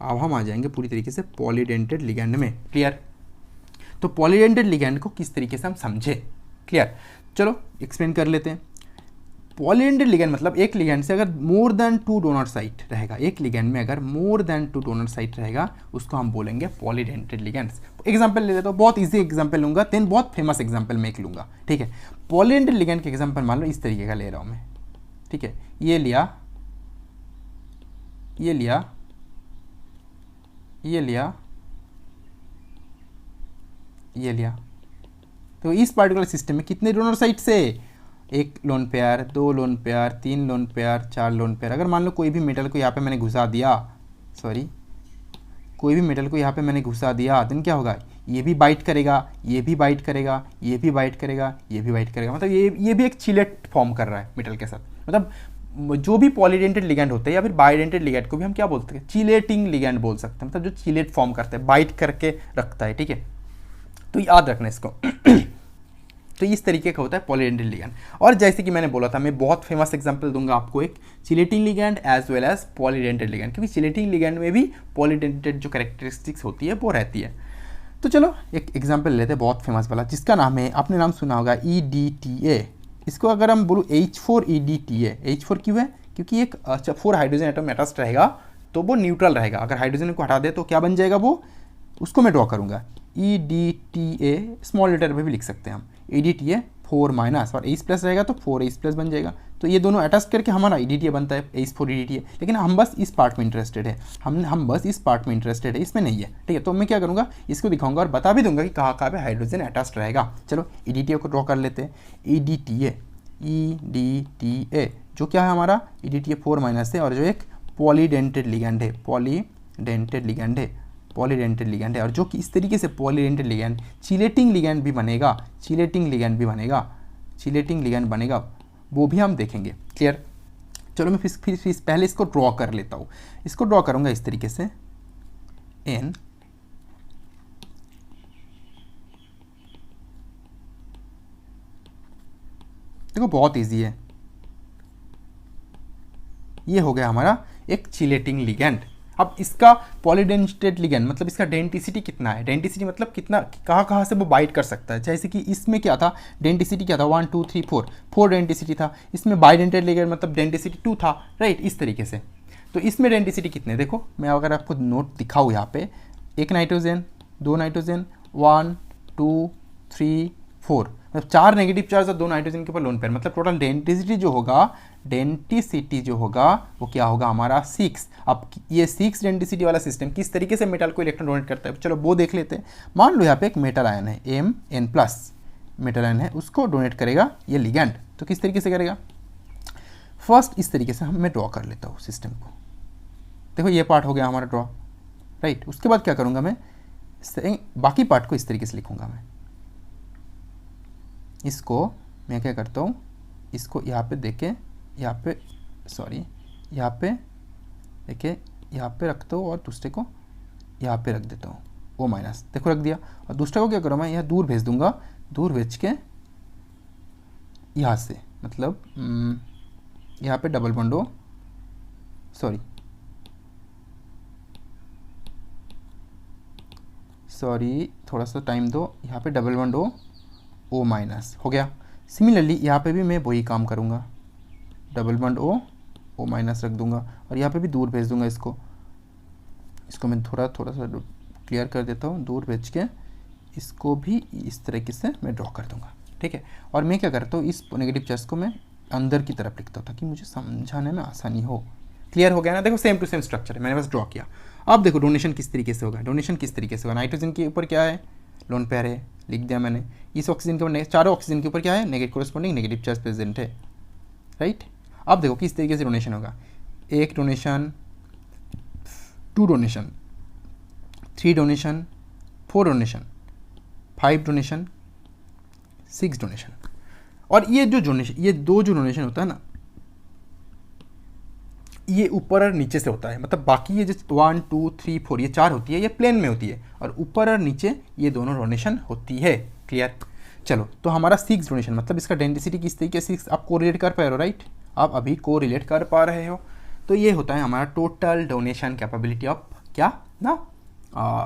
अब हम आ जाएंगे पूरी तरीके से पॉलीडेंटेड लिगेंड में। क्लियर। तो पॉलीडेंटेड लिगेंड को किस तरीके से हम समझे, क्लियर। चलो एक्सप्लेन कर लेते हैं। पॉलीडेंटेड लिगेंड मतलब एक लिगेंड से अगर मोर देन 2 डोनर साइट रहेगा, एक लिगेंड में अगर मोर देन 2 डोनर साइट रहेगा उसको हम बोलेंगे पॉलीडेंटेड लिगेंड्स। एग्जांपल ले लेता हूँ, बहुत इजी एग्जांपल लूंगा, देन बहुत फेमस एग्जांपल मैं एक लूंगा, ठीक है। पॉलीडेंटेड लिगेंड के एग्जांपल मान लो इस तरीके का ले रहा हूँ मैं, ठीक है। ये लिया, ये लिया, ये लिया, ये लिया। तो इस पार्टिकुलर सिस्टम में कितने डोनर साइट से, एक lone pair, 2 lone pair, 3 lone pair, 4 lone pair. अगर मान लो कोई भी मेटल को यहाँ पे मैंने घुसा दिया, सॉरी, कोई भी मेटल को यहाँ पे मैंने घुसा दिया, देन क्या होगा, ये भी बाइट करेगा, ये भी बाइट करेगा, ये भी बाइट करेगा, ये भी बाइट करेगा। मतलब ये भी एक चिलेट फॉर्म कर रहा है मेटल के साथ। मतलब जो भी पॉलीडेंटेड लिगैंड होते हैं या फिर बाइडेंटेड लिगैंड को भी हम क्या बोलते हैं, चिलेटिंग लिगैंड बोल सकते हैं। मतलब जो चिलेट फॉर्म करता है, बाइट करके रखता है, ठीक है। तो याद रखना इसको। तो इस तरीके का होता है पॉलीडेंटेड लिगैंड। और जैसे कि मैंने बोला था, मैं बहुत फेमस एग्जांपल दूंगा आपको, एक chelating ligand as well as polydentate ligand, क्योंकि चिलेटिंग लिगैंड में भी पॉलीडेंटेड जो कैरेक्टरिस्टिक्स होती है वो रहती है। तो चलो एक एग्जाम्पल लेते हैं बहुत फेमस वाला, जिसका नाम है, आपने नाम सुना होगा, EDTA। इसको अगर हम बोलूँ H4EDTA, H4 क्यों है, क्योंकि एक 4 हाइड्रोजन एटम अटैच्ड रहेगा तो वो न्यूट्रल रहेगा। अगर हाइड्रोजन को हटा दे तो क्या बन जाएगा वो, उसको मैं ड्रॉ करूँगा EDTA, स्मॉल लेटर में भी लिख सकते हैं हम, EDTA 4 माइनस, और H प्लस रहेगा तो 4H प्लस बन जाएगा। तो ये दोनों अटैच करके हमारा EDTA बनता है, H4EDTA। लेकिन हम बस इस पार्ट में इंटरेस्टेड है, हम बस इस पार्ट में इंटरेस्टेड है, इसमें नहीं है, ठीक है। तो मैं क्या करूँगा, इसको दिखाऊंगा और बता भी दूंगा कि कहाँ कहाँ पे हाइड्रोजन अटैच्ड रहेगा। चलो EDTA को ड्रॉ कर लेते हैं। EDTA जो क्या है हमारा, EDTA 4 माइनस है, और जो एक पॉलीडेंटेड लिगैंड है, पॉलीडेंटेड लिगैंड है। और जो कि इस तरीके से पॉलीडेंटेड लिगैंड चिलेटिंग लिगैंड भी बनेगा, चिलेटिंग लिगैंड बनेगा, वो भी हम देखेंगे। क्लियर। चलो मैं फिर पहले इसको ड्रॉ कर लेता हूँ। इसको ड्रॉ करूँगा इस तरीके से, N, देखो बहुत इजी है। ये हो गया हमारा एक चिलेटिंग लिगैंड। अब इसका पॉलीडेंटेड लिगैंड मतलब इसका डेंटिसिटी कितना है, डेंटिसिटी मतलब कितना, कहाँ से वो बाइट कर सकता है। जैसे कि इसमें क्या था, डेंटिसिटी क्या था, 1 2 3 4 डेंटिसिटी था। इसमें बाइडेंटेड लिगैंड मतलब डेंटिसिटी 2 था, राइट, इस तरीके से। तो इसमें डेंटिसिटी कितने, देखो मैं अगर आपको नोट दिखाऊँ यहाँ पे, 1 नाइट्रोजन, 2 नाइट्रोजन, 1 2 3 4, मतलब 4 नेगेटिव चार्ज और 2 नाइट्रोजन के ऊपर लोन पेयर, मतलब टोटल डेंटिसिटी जो होगा वो क्या होगा हमारा 6। अब ये 6 डेंटिसिटी वाला सिस्टम किस तरीके से मेटल को इलेक्ट्रॉन डोनेट करता है, चलो वो देख लेते हैं। मान लो यहाँ पे एक मेटल आयन है, Mn+, मेटल आयन है, उसको डोनेट करेगा ये लिगैंड। तो किस तरीके से करेगा, फर्स्ट इस तरीके से मैं ड्रॉ कर लेता हूँ सिस्टम को। देखो ये पार्ट हो गया हमारा ड्रॉ, राइट। उसके बाद क्या करूँगा मैं, बाकी पार्ट को इस तरीके से लिखूँगा मैं। इसको मैं क्या करता हूँ, इसको यहाँ पे देखे, यहाँ पे देखिए, यहाँ पे रखता हूँ और दूसरे को यहाँ पे रख देता हूँ, O-, देखो रख दिया। और दूसरे को क्या करूँ मैं, यहाँ दूर भेज दूंगा, दूर भेज के यहाँ से, मतलब यहाँ पे डबल बॉन्ड O, सॉरी थोड़ा सा टाइम दो, यहाँ पे डबल बॉन्ड O- हो गया। सिमिलरली यहाँ पे भी मैं वही काम करूँगा, डबल बॉन्ड O रख दूंगा और यहाँ पे भी दूर भेज दूंगा। इसको मैं थोड़ा सा क्लियर कर देता हूँ, दूर भेज के इसको भी इस तरीके से मैं ड्रॉ कर दूंगा, ठीक है। और मैं क्या करता हूँ, इस नेगेटिव चार्ज को मैं अंदर की तरफ लिखता हूँ ताकि मुझे समझाने में आसानी हो। क्लियर हो गया ना, देखो सेम टू सेम स्ट्रक्चर है, मैंने बस ड्रॉ किया। अब देखो डोनेशन किस तरीके से होगा, नाइट्रोजन के ऊपर क्या है, लोन पेयर है, लिख दिया मैंने। इस ऑक्सीजन के ऊपर, चारों ऑक्सीजन के ऊपर क्या है, negative corresponding negative charge present है, राइट। अब देखो किस तरीके से डोनेशन होगा, 1 donation, 2 donation, 3 donation, 4 donation, 5 donation, 6 donation. और ये जो डोनेशन होता है ना, ये ऊपर और नीचे से होता है। मतलब बाकी ये जो 1 2 3 4 ये 4 होती है, ये प्लेन में होती है, और ऊपर और नीचे ये दोनों डोनेशन होती है। क्लियर। चलो तो हमारा 6 डोनेशन, मतलब इसका डेंसिटी किस तरीके से आप कोरिलेट कर पा रहे हो, राइट, आप अभी कोरिलेट कर पा रहे हो। तो ये होता है हमारा टोटल डोनेशन कैपेबिलिटी ऑफ क्या ना,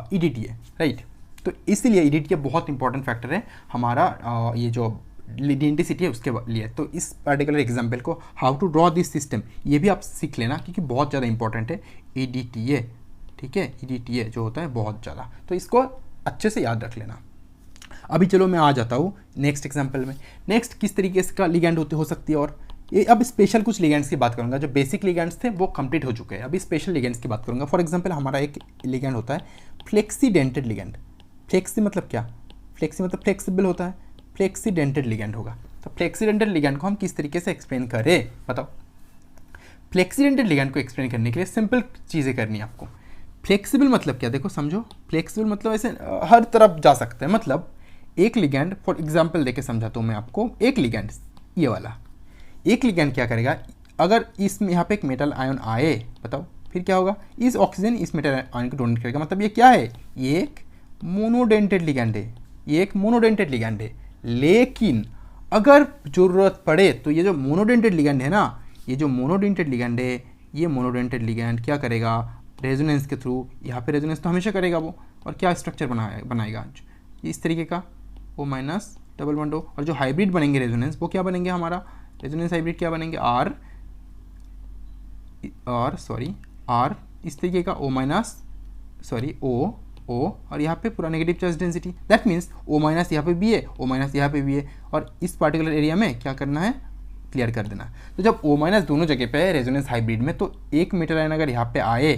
EDTA, राइट। तो इसीलिए EDTA बहुत इंपॉर्टेंट फैक्टर है हमारा ये जो डेंसिटी है उसके लिए। तो इस पर्टिकुलर एग्जाम्पल को how to draw this system ये भी आप सीख लेना, क्योंकि बहुत ज़्यादा इंपॉर्टेंट है EDTA, ठीक है। EDTA जो होता है बहुत ज़्यादा, तो इसको अच्छे से याद रख लेना। अभी चलो मैं आ जाता हूँ नेक्स्ट एग्जाम्पल में। नेक्स्ट किस तरीके से का लिगैंड हो सकती है, और ये अब स्पेशल कुछ लिगैंड्स की बात करूँगा। जो बेसिक लिगैंड्स थे वो कंप्लीट हो चुके हैं, अभी स्पेशल लिगैंड्स की बात करूँगा। फॉर एग्जांपल हमारा एक लिगैंड होता है फ्लेक्सीडेंटेड लिगैंड। फ्लेक्सी मतलब क्या, फ्लेक्सी मतलब फ्लेक्सिबल होता है, फ्लेक्सीडेंटेड लिगैंड होगा। तो फ्लेक्सीडेंटल लिगैंड को हम किस तरीके से एक्सप्लेन करें, बताओ। फ्लेक्सीडेंटल लिगैंड को एक्सप्लेन करने के लिए सिंपल चीज़ें करनी है आपको। फ्लेक्सिबल मतलब क्या, देखो समझो, फ्लेक्सिबल मतलब ऐसे हर तरफ जा सकते हैं। मतलब एक लिगैंड, फॉर एग्जांपल देके समझाता हूँ मैं आपको। एक लिगैंड ये वाला, एक लिगैंड क्या करेगा, अगर इसमें यहाँ पे एक मेटल आयन आए, बताओ फिर क्या होगा, इस ऑक्सीजन इस मेटल आयन को डोनेट करेगा। मतलब ये क्या है, ये एक मोनोडेंटेड लिगैंड है, ये एक मोनोडेंटेड लिगैंड है। लेकिन अगर ज़रूरत पड़े तो ये जो मोनोडेंटेड लिगैंड है ना, ये जो मोनोडेंटेड लिगैंड है, ये मोनोडेंटेड लिगैंड क्या करेगा, रेजोनेंस के थ्रू, यहाँ पे रेजोनेंस तो हमेशा करेगा वो, और क्या स्ट्रक्चर बनाएगा इस तरीके का O minus double bond O। और जो हाइब्रिड बनेंगे रेजोनेंस, वो क्या बनेंगे हमारा, रेजोनेंस हाइब्रिड क्या बनेंगे, R इस तरीके का O माइनस O और यहाँ पे पूरा negative charge density. That means O minus यहाँ पे भी है, O माइनस यहाँ पे भी है, और इस पार्टिकुलर एरिया में क्या करना है, क्लियर कर देना। तो जब O माइनस दोनों जगह पे है रेजोनेंस हाइब्रिड में, तो एक मेटल आयन अगर यहाँ पे आए,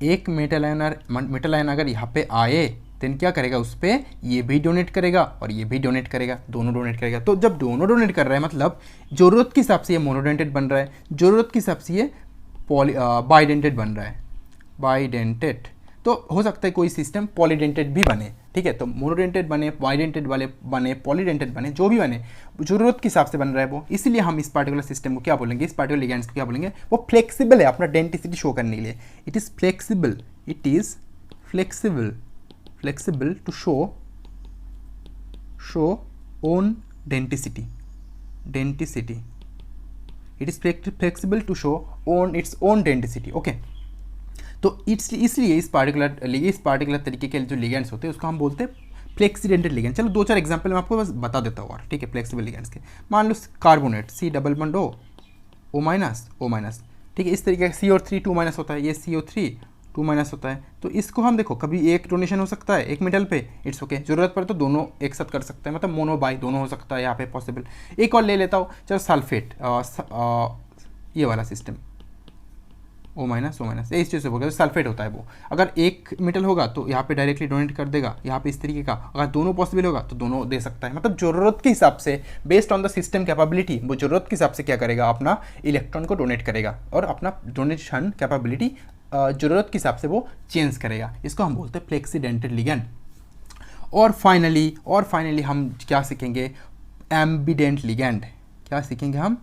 एक मेटल आयन अगर यहाँ पे आए, देन क्या करेगा, उस पर ये भी डोनेट करेगा और ये भी डोनेट करेगा, दोनों डोनेट करेगा। तो जब दोनों डोनेट कर रहा है, मतलब ज़रूरत के हिसाब से ये मोनोडेंटेड बन रहा है, ज़रूरत के हिसाब से ये बाइडेंटेड बन रहा है, बाइडेंटेड। तो हो सकता है कोई सिस्टम पॉलीडेंटेड भी बने, ठीक है। तो मोनोडेंटेड बने, बाइडेंटेड वाले बने, पॉलीडेंटेड बने, जो भी बने, ज़रूरत के हिसाब से बन रहा है वो। इसलिए हम इस पार्टिकुलर सिस्टम को क्या बोलेंगे, इस पार्टिकुलर लिगैंड्स को क्या बोलेंगे, वो फ्लेक्सिबल है अपना डेंटिसिटी शो करने के लिए। It is flexible, it is flexible to show own denticity. It is flexible to show own its own denticity, okay. तो इसलिए इस पार्टिकुलर तरीके के जो लिगैंड्स होते हैं उसको हम बोलते हैं फ्लेक्सीडेंटल लिगैंड। चलो दो चार एग्जांपल मैं आपको बस बता देता हूँ और, ठीक है। फ्लेक्सिबल लिगैंड्स के मान लो carbonate, C double bond O minus, ठीक है। इस तरीके का CO3 2 माइनस होता है, ये CO3 2 माइनस होता है। तो इसको हम देखो, कभी एक डोनेशन हो सकता है एक मेटल पे, इट्स ओके। जरूरत पड़े तो दोनों एक साथ कर सकते हैं, मतलब मोनो बाई दोनों हो सकता है यहाँ पे पॉसिबल। एक और ले लेता हूँ, चलो सल्फेट, ये वाला सिस्टम O माइनस इस चीज़ से होगा, सल्फेट होता है वो। अगर एक मेटल होगा तो यहाँ पे डायरेक्टली डोनेट कर देगा, यहाँ पे इस तरीके का। अगर दोनों पॉसिबल होगा तो दोनों दे सकता है। मतलब ज़रूरत के हिसाब से, based on the system capability, वो ज़रूरत के हिसाब से क्या करेगा, अपना इलेक्ट्रॉन को डोनेट करेगा और अपना डोनेशन कैपेबिलिटी ज़रूरत के हिसाब से वो चेंज करेगा। इसको हम बोलते हैं फ्लेक्सीडेंटल लिगैंड। और फाइनली हम क्या सीखेंगे, एम्बिडेंट लिगैंड। क्या सीखेंगे हम,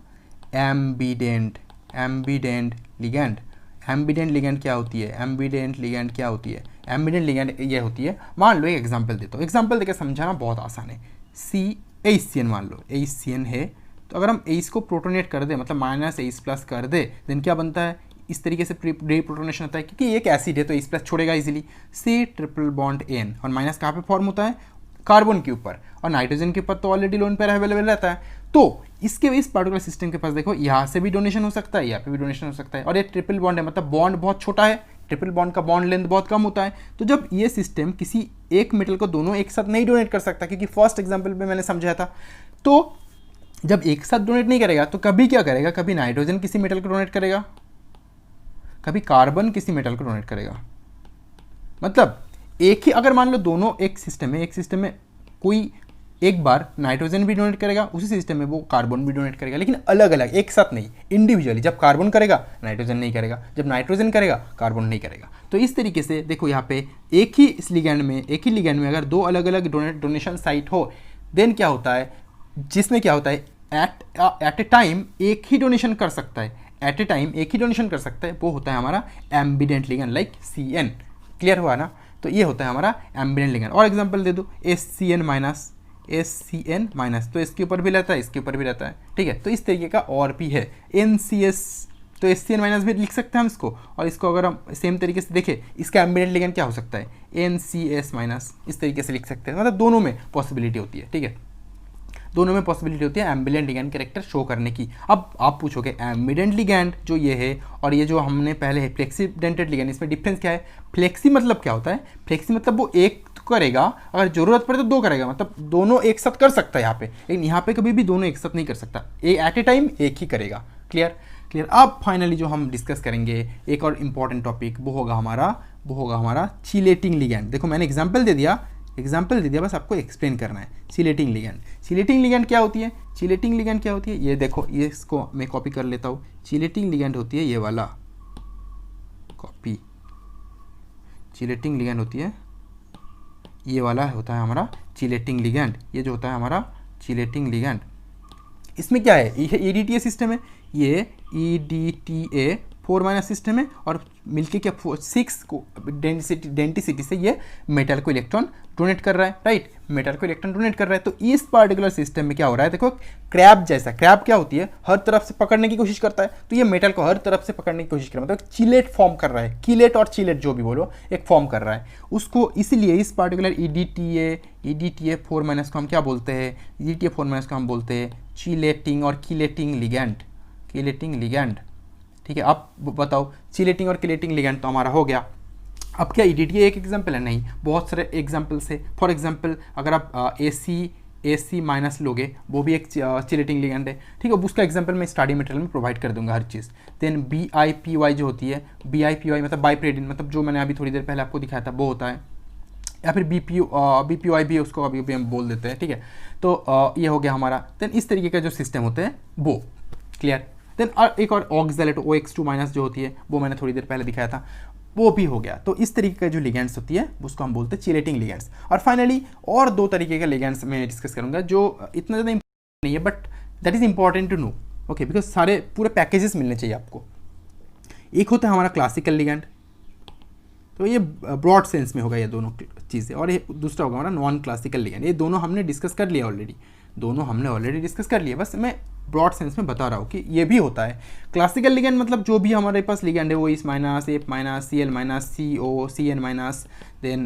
एम्बिडेंट लिगैंड। एम्बिडेंट लिगैंड क्या होती है, एम्बिडेंट लिगैंड ये होती है, मान लो एक एग्जांपल देता हूँ। एग्जांपल देकर समझाना बहुत आसान है। HCN मान लो, HCN है, तो अगर हम H को प्रोटोनेट कर दे, मतलब -H+ कर दे, देन क्या बनता है, इस तरीके से प्रोटोनेशन होता है। क्योंकि एक एसिड है तो H+ छोड़ेगा easily, C triple bond N, और माइनस कहाँ पे फॉर्म होता है, कार्बन के ऊपर, और नाइट्रोजन के ऊपर तो ऑलरेडी लोन पेयर अवेलेबल रहता है। तो इसके इस पार्टिकुलर सिस्टम के पास देखो, यहाँ से भी डोनेशन हो सकता है, यहाँ पे भी डोनेशन हो सकता है, और ये ट्रिपल बॉन्ड है, मतलब बॉन्ड बहुत छोटा है, ट्रिपल बॉन्ड का बॉन्ड लेंथ बहुत कम होता है। तो जब ये सिस्टम किसी एक मेटल को दोनों एक साथ नहीं डोनेट कर सकता, क्योंकि फर्स्ट एग्जाम्पल में मैंने समझाया था, तो जब एक साथ डोनेट नहीं करेगा तो कभी क्या करेगा, कभी नाइट्रोजन किसी मेटल को डोनेट करेगा, कभी कार्बन किसी मेटल को डोनेट करेगा। मतलब एक ही, अगर मान लो दोनों एक सिस्टम में कोई एक बार नाइट्रोजन भी डोनेट करेगा, उसी सिस्टम में वो कार्बन भी डोनेट करेगा, लेकिन अलग अलग, एक साथ नहीं, इंडिविजुअली। जब कार्बन करेगा नाइट्रोजन नहीं करेगा, जब नाइट्रोजन करेगा कार्बन नहीं करेगा। तो इस तरीके से देखो, यहाँ पे एक ही लिगैंड में अगर दो अलग अलग डोनेशन साइट हो, देन क्या होता है, जिसमें क्या होता है, एट ए टाइम एक ही डोनेशन कर सकता है, वो होता है हमारा ambient ligand, like CN। Clear हुआ ना। तो ये होता है हमारा एम्बिडेंट लिगैंड। और एग्जांपल दे दो, SCN माइनस, तो इसके ऊपर भी रहता है, इसके ऊपर भी रहता है, ठीक है। तो इस तरीके का और भी है, NCS, तो SCN माइनस भी लिख सकते हैं हम इसको। और इसको अगर हम सेम तरीके से देखें, इसका एम्बिडेंट लिगैंड क्या हो सकता है, NCS माइनस, इस तरीके से लिख सकते हैं। मतलब दोनों में पॉसिबिलिटी होती है, ठीक है, दोनों में पॉसिबिलिटी होती है एम्बिडेंट लिगैंड कैरेक्टर शो करने की। अब आप पूछोगे एम्बिडेंट लिगैंड जो ये है और ये जो हमने पहले है फ्लेक्सीडेंटेड लिगैंड, इसमें डिफरेंस क्या है। फ्लेक्सी मतलब क्या होता है, फ्लेक्सी मतलब वो एक करेगा, अगर जरूरत पड़े तो दो करेगा, मतलब दोनों एक साथ कर सकता है यहाँ पे, लेकिन यहाँ पे कभी भी दोनों एक साथ नहीं कर सकता, एट ए टाइम एक ही करेगा। क्लियर। अब फाइनली जो हम डिस्कस करेंगे एक और इम्पॉर्टेंट टॉपिक, वो होगा हमारा चिलेटिंग लिगैंड। देखो मैंने एग्जाम्पल दे दिया, बस आपको एक्सप्लेन करना है। चिलेटिंग चिलेटिंग लिगैंड क्या होती है? चिलेटिंग लिगैंड क्या होती है? ये देखो, ये इसको मैं कॉपी कर लेता हूँ। चिलेटिंग लिगैंड होती है ये वाला, कॉपी। चिलेटिंग लिगैंड होती है ये वाला, होता है हमारा चिलेटिंग लिगैंड। ये जो होता है हमारा चिलेटिंग लिगैंड, इसमें क्या है? ये EDTA सिस्टम है, ये EDTA 4- सिस्टम है, और मिलके क्या 6 को डेंटिसिटी से ये मेटल को इलेक्ट्रॉन डोनेट कर रहा है, राइट? मेटल को इलेक्ट्रॉन डोनेट कर रहा है। तो इस पार्टिकुलर सिस्टम में क्या हो रहा है? देखो, क्रैब जैसा, क्रैब क्या होती है? हर तरफ से पकड़ने की कोशिश करता है, तो ये मेटल को हर तरफ से पकड़ने की कोशिश कर रहा है, मतलब चिलेट फॉर्म कर रहा है, किलेट और चिलेट जो भी बोलो, एक फॉर्म कर रहा है उसको। इसलिए इस पार्टिकुलर EDTA 4- को हम क्या बोलते हैं? EDTA 4- को हम बोलते हैं चिलेटिंग और किलेटिंग लिगैंड, किलेटिंग लिगैंड। ठीक है, आप बताओ, चिलेटिंग और किलेटिंग लिगैंड तो हमारा हो गया। अब क्या EDTA एक एग्जाम्पल है? नहीं, बहुत सारे एग्जाम्पल्स है। फॉर एग्जाम्पल अगर आप AC- लोगे, वो भी एक चिलेटिंग लिगैंड है, ठीक है। उसका एग्जाम्पल मैं स्टडी मटेरियल में प्रोवाइड कर दूंगा हर चीज़। देन BIPY जो होती है, BIPY मतलब बाइप्रेडिन, मतलब जो मैंने अभी थोड़ी देर पहले आपको दिखाया था वो होता है, या फिर BPY भी उसको अभी भी हम बोल देते हैं, ठीक है। तो ये हो गया हमारा। देन इस तरीके का जो सिस्टम होते हैं वो क्लियर। देन एक और ऑक्सैलेट OX2- जो होती है, वो मैंने थोड़ी देर पहले दिखाया था, वो भी हो गया। तो इस तरीके का जो लिगैंड्स होती है उसको हम बोलते हैं चिलेटिंग लिगैंड्स। और फाइनली और 2 तरीके के लिगैंड्स मैं डिस्कस करूंगा जो इतना ज़्यादा इंपॉर्टेंट नहीं है, but that is important to know, okay, because सारे पूरे पैकेजेस मिलने चाहिए आपको। एक होता है हमारा क्लासिकल लिगैंड, तो ये ब्रॉड सेंस में होगा ये दोनों चीज़ें, और ये दूसरा होगा हमारा नॉन क्लासिकल लिगैंड। ये दोनों हमने डिस्कस कर लिया ऑलरेडी, डिस्कस कर लिया, बस मैं ब्रॉड सेंस में बता रहा हूँ कि ये भी होता है। क्लासिकल लिगैंड मतलब जो भी हमारे पास लिगैंड है वो इस minus, F minus, Cl minus, CO, Cn minus, then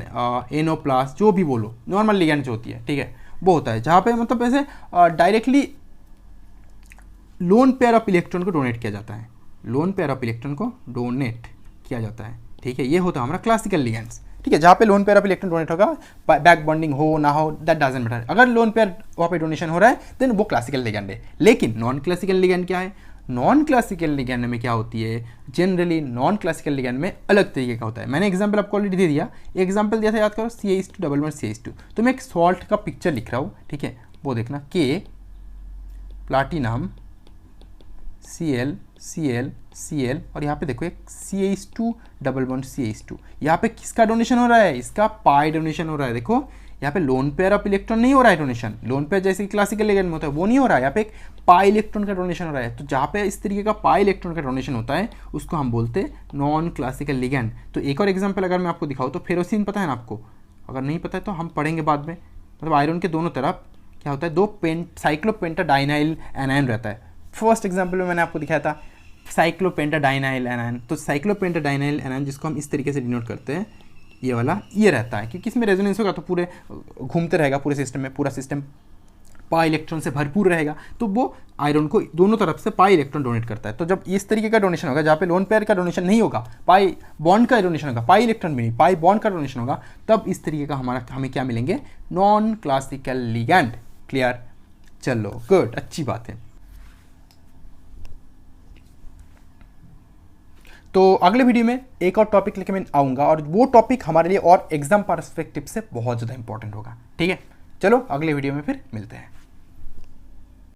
NO plus, जो भी बोलो, नॉर्मल लिगैंड जो होती है, ठीक है, वो होता है जहाँ पे मतलब ऐसे directly lone pair of electron को डोनेट किया जाता है, लोन पेयर ऑफ इलेक्ट्रॉन को डोनेट किया जाता है, ठीक है। ये होता है हमारा क्लासिकल लिगैंड्स, ठीक है, जहाँ पे lone pair of electron donate होगा, बैक बॉन्डिंग हो ना हो दैट डजंट मैटर। अगर लोन पेयर वहाँ पे डोनेशन हो रहा है देन वो क्लासिकल लिगैंड है। लेकिन नॉन क्लासिकल लिगैंड क्या है? नॉन क्लासिकल लिगैंड में क्या होती है? जनरली नॉन क्लासिकल लिगैंड में अलग तरीके का होता है। मैंने एग्जांपल आपको ऑलरेडी दे दिया, एग्जांपल दिया था, याद करो, CH2 तो मैं एक सॉल्ट का पिक्चर लिख रहा हूँ, ठीक है, वो देखना, K प्लाटिनम Cl और यहाँ पे देखो एक CH2 यहाँ पे किसका डोनेशन हो रहा है? इसका पाई डोनेशन हो रहा है। देखो यहाँ पे लोन पेयर ऑफ इलेक्ट्रॉन नहीं हो रहा है डोनेशन, लोन पेयर जैसे क्लासिकल लिगैंड में होता है वो नहीं हो रहा है, यहाँ पे एक पाई इलेक्ट्रॉन का डोनेशन हो रहा है। तो जहाँ पे इस तरीके का पाई इलेक्ट्रॉन का डोनेशन होता है उसको हम बोलते हैं नॉन क्लासिकल लिगैंड। तो एक और एग्जाम्पल अगर मैं आपको दिखाऊँ तो फेरोसिन पता है ना आपको? अगर नहीं पता है तो हम पढ़ेंगे बाद में। मतलब आयरन के दोनों तरफ क्या होता है? 2 साइक्लोपेंटाडाइनाइल एनायन रहता है। फर्स्ट एग्जाम्पल में मैंने आपको दिखाया था साइक्लोपेंटाडाइनाइल एनायन। तो साइक्लोपेंटाडाइनाइल एनायन जिसको हम इस तरीके से डिनोट करते हैं, ये वाला ये रहता है, क्योंकि इसमें रेजोनेंस होगा तो पूरे घूमते रहेगा पूरे सिस्टम में, पूरा सिस्टम पाई इलेक्ट्रॉन से भरपूर रहेगा, तो वो आयरन को दोनों तरफ से पाई इलेक्ट्रॉन डोनेट करता है। तो जब इस तरीके का डोनेशन होगा जहाँ पे लोन पेयर का डोनेशन नहीं होगा, पाई बॉन्ड का डोनेशन होगा, पाई इलेक्ट्रॉन भी नहीं, पाई बॉन्ड का डोनेशन होगा, तब इस तरीके का हमें क्या मिलेंगे? Non classical ligand. क्लियर? चलो गुड, अच्छी बात है। तो अगले वीडियो में एक और टॉपिक लेके मैं आऊँगा, और वो टॉपिक हमारे लिए और एग्जाम पर्सपेक्टिव से बहुत ज़्यादा इंपॉर्टेंट होगा, ठीक है। चलो अगले वीडियो में फिर मिलते हैं।